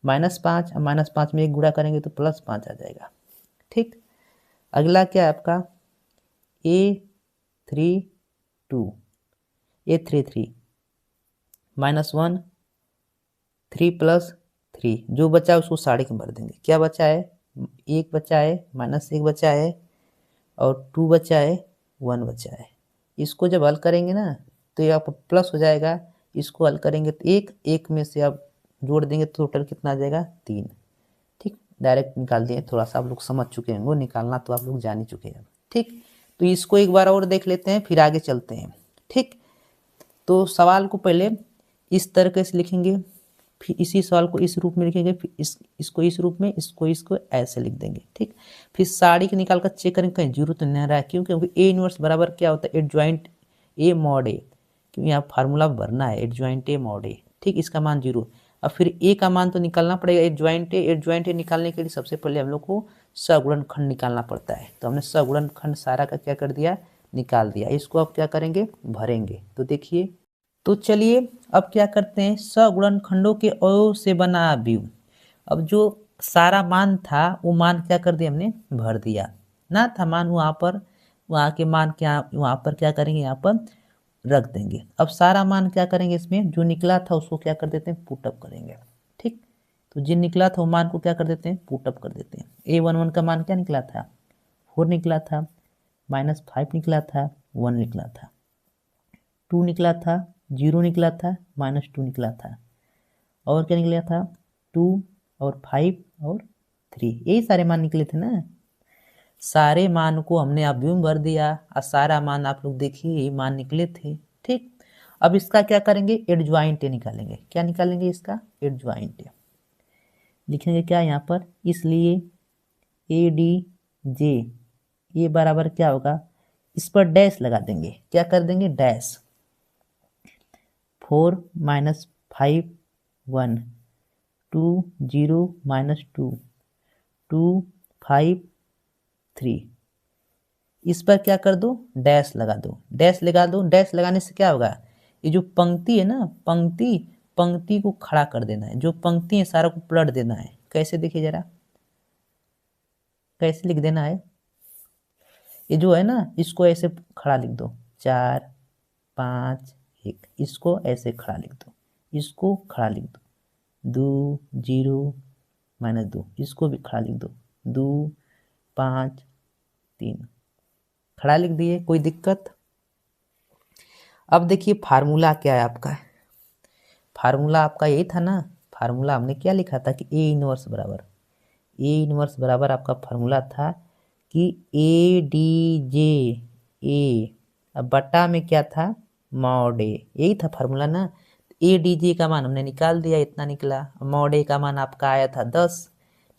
-5, और -5 में 1 गुणा करेंगे तो +5 आ जाएगा। ठीक, अगला क्या है आपका A32 A33 -1 3 + 3, जो बचा है उसको साढ़े में भर देंगे। क्या बचा है, 1 बचा है, -1 बचा है, और 2 बचा है, 1 बचा है। इसको जब हल करेंगे ना तो ये आपका प्लस हो जाएगा, इसको हल करेंगे तो 1 में से आप जोड़ देंगे तो टोटल कितना आ जाएगा, 3। ठीक, डायरेक्ट निकाल दिए, थोड़ा सा आप लोग समझ चुके हैं, वो निकालना तो आप लोग जान ही चुके हैं। ठीक, तो इसको एक बार और देख लेते हैं, फिर आगे चलते हैं। ठीक, तो सवाल को पहले इस तरीके से लिखेंगे, फिर इसी सवाल को इस रूप में लिखेंगे, फिर इसको इस रूप में, इसको ऐसे लिख देंगे। ठीक, फिर साड़ी के निकाल कर चेक करेंगे कहीं जीरो तो नहीं रहा है, क्योंकि ए इनवर्स बराबर क्या होता है, एडजॉइंट ए मॉड ए, क्योंकि यहाँ फार्मूला भरना है एडजॉइंट ए मॉड ए। ठीक, इसका मान 0। अब फिर ए का मान तो निकालना पड़ेगा, एडजॉइंट ए निकालने के लिए सबसे पहले हम लोग को सगुणनखंड निकालना पड़ता है। तो हमने सगुणनखंड सारा का क्या कर दिया, निकाल दिया। इसको अब क्या करेंगे, भरेंगे। तो देखिए, तो चलिए अब क्या करते हैं, सगुणनखंडों के अवयव से बना व्यूह। अब जो सारा मान था वो मान क्या कर दिया, हमने भर दिया ना, था मान वहाँ पर, वहाँ के मान क्या वहाँ पर क्या करेंगे, यहाँ पर रख देंगे। अब सारा मान क्या करेंगे, इसमें जो निकला था उसको क्या कर देते हैं, पुटअप करेंगे। ठीक, तो जो निकला था वो मान को क्या कर देते हैं, पुटअप कर देते हैं। A11 का मान क्या निकला था, 4 निकला था, -5 निकला था, 1 निकला था, 2 निकला था, 0 निकला था, -2 निकला था, और क्या निकला था, 2 और 5 और 3, यही सारे मान निकले थे ना। सारे मान को हमने अव्यव में भर दिया, और सारा मान आप लोग देखिए यही मान निकले थे। ठीक, अब इसका क्या करेंगे, एडजॉइंट ए निकालेंगे। क्या निकालेंगे, इसका एडजॉइंट ए लिखेंगे। क्या यहाँ पर, इसलिए ADJ ये बराबर क्या होगा, इस पर डैश लगा देंगे। क्या कर देंगे, डैश, 4 - 5 1 2 0 -2 2 5 3, इस पर क्या कर दो, डैश लगा दो, डैश लगा दो। डैश लगाने से क्या होगा, ये जो पंक्ति है ना, पंक्ति को खड़ा कर देना है, जो पंक्ति है सारा को पलट देना है। कैसे, देखिए जरा कैसे लिख देना है, ये जो है ना इसको ऐसे खड़ा लिख दो, 4 5 1, इसको ऐसे खड़ा लिख दो, इसको खड़ा लिख दो, 2 0 -2, इसको भी खड़ा लिख दो, 2 5 3, खड़ा लिख दिए, कोई दिक्कत। अब देखिए फार्मूला क्या है आपका, फार्मूला आपका यही था ना, फार्मूला हमने क्या लिखा था कि ए इनवर्स बराबर आपका फार्मूला था कि ADJ ए, अब बटा में क्या था, मॉड ए, यही था फार्मूला ना। ADJ का मान हमने निकाल दिया, इतना निकला। मॉड ए का मान आपका आया था 10,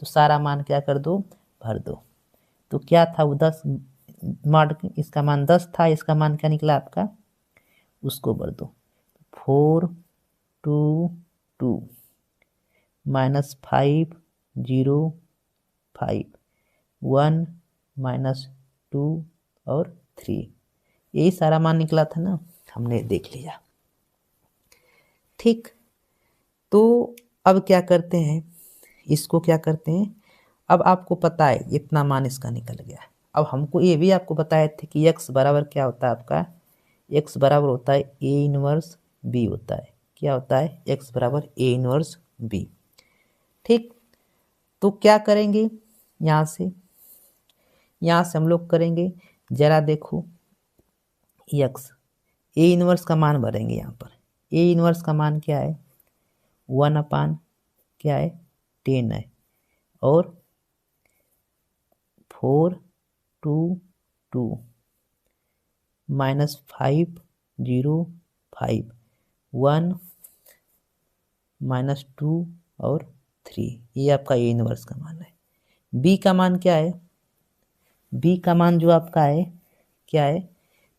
तो सारा मान क्या कर दो, भर दो। तो क्या था वो 10, मॉड इसका मान 10 था, इसका मान क्या निकला आपका, उसको भर दो। 4 2 2 -5 0 5 1 -2 और 3, यही सारा मान निकला था ना, हमने देख लिया। ठीक, तो अब क्या करते हैं, इसको क्या करते हैं, अब आपको पता है इतना मान इसका निकल गया। अब हमको ये भी आपको बताए थे कि x बराबर क्या होता है आपका, x बराबर होता है A इनवर्स B होता है। क्या होता है, x बराबर A इनवर्स B। ठीक, तो क्या करेंगे, यहाँ से हम लोग करेंगे, जरा देखो x A इनवर्स का मान भरेंगे। यहाँ पर A इनवर्स का मान क्या है, 1 क्या है 10 है, और 4 2 2 -5 0 5 1 -2 और 3, ये आपका ए इनवर्स का मान है। बी का मान क्या है, बी का मान जो आपका है क्या है,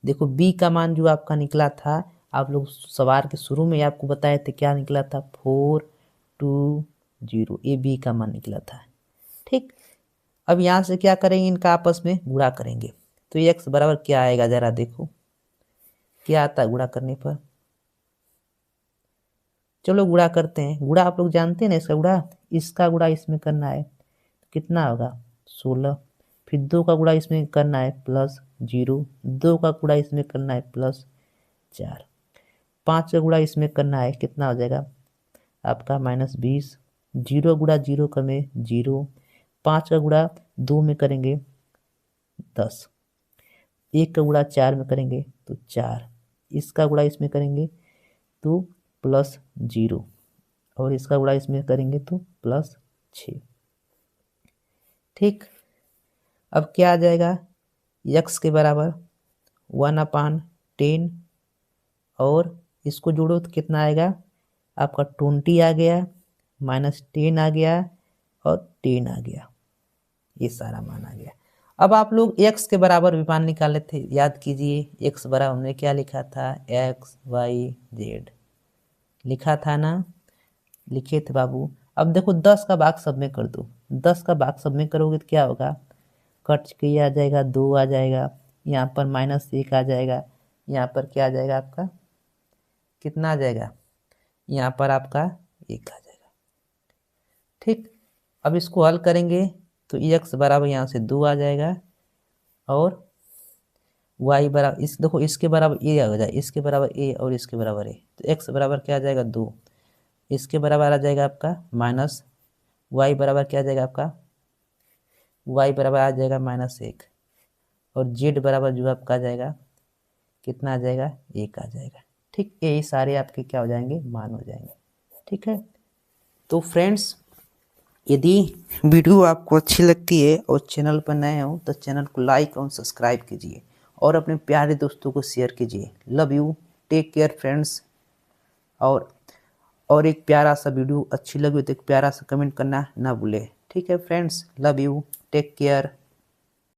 देखो बी का मान जो आपका निकला था, आप लोग सवाल के शुरू में आपको बताए थे क्या निकला था 4 2 0, ये बी का मान निकला था। ठीक, अब यहाँ से क्या करेंगे, इनका आपस में गुणा करेंगे, तो x बराबर क्या आएगा, जरा देखो क्या आता है गुणा करने पर। चलो गुणा करते हैं, गुणा आप लोग जानते हैं ना, इसका गुणा इसमें करना है, कितना होगा 16, फिर 2 का गुणा इसमें करना है +0, 2 का गुणा इसमें करना है +4, 5 का गुणा इसमें करना है, कितना हो जाएगा आपका -20, 0 गुणा 0 करें 0, 5 का गुणा 2 में करेंगे 10, 1 का गुणा 4 में करेंगे तो 4, इसका गुणा इसमें करेंगे तो +0, और इसका गुणा इसमें करेंगे तो +6। ठीक, अब क्या आ जाएगा, x के बराबर 1/10, और इसको जोड़ो तो कितना आएगा आपका 20 आ गया, -10 आ गया, और 10 आ गया, ये सारा मान आ गया। अब आप लोग x के बराबर भी मान निकाले थे, याद कीजिए x बराबर हमने क्या लिखा था, x y z लिखा था ना, लिखे थे बाबू। अब देखो 10 का भाग सब में कर दो, 10 का भाग सब में करोगे तो क्या होगा, कट के ये आ जाएगा 2 आ जाएगा, यहाँ पर -1 आ जाएगा, यहाँ पर क्या आ जाएगा आपका, कितना आ जाएगा, यहाँ पर आपका 1 आ जाएगा। ठीक, अब इसको हल करेंगे तो x बराबर यहाँ से 2 आ जाएगा, और y बराबर इस देखो इसके बराबर a आ जाएगा, इसके बराबर a और इसके बराबर a, तो x बराबर क्या आ जाएगा 2, इसके बराबर आ जाएगा आपका माइनस, y बराबर क्या आ जाएगा आपका, y बराबर आ जाएगा -1, और z बराबर जो आपका आ जाएगा कितना आ जाएगा 1 आ जाएगा। ठीक, यही सारे आपके क्या हो जाएंगे, मान हो जाएंगे। ठीक है, तो फ्रेंड्स यदि वीडियो आपको अच्छी लगती है और चैनल पर नए हो तो चैनल को लाइक और सब्सक्राइब कीजिए, और अपने प्यारे दोस्तों को शेयर कीजिए। Love you, take care friends. और एक प्यारा सा वीडियो अच्छी लगी तो एक प्यारा सा कमेंट करना ना भूले। ठीक है friends, love you, take care.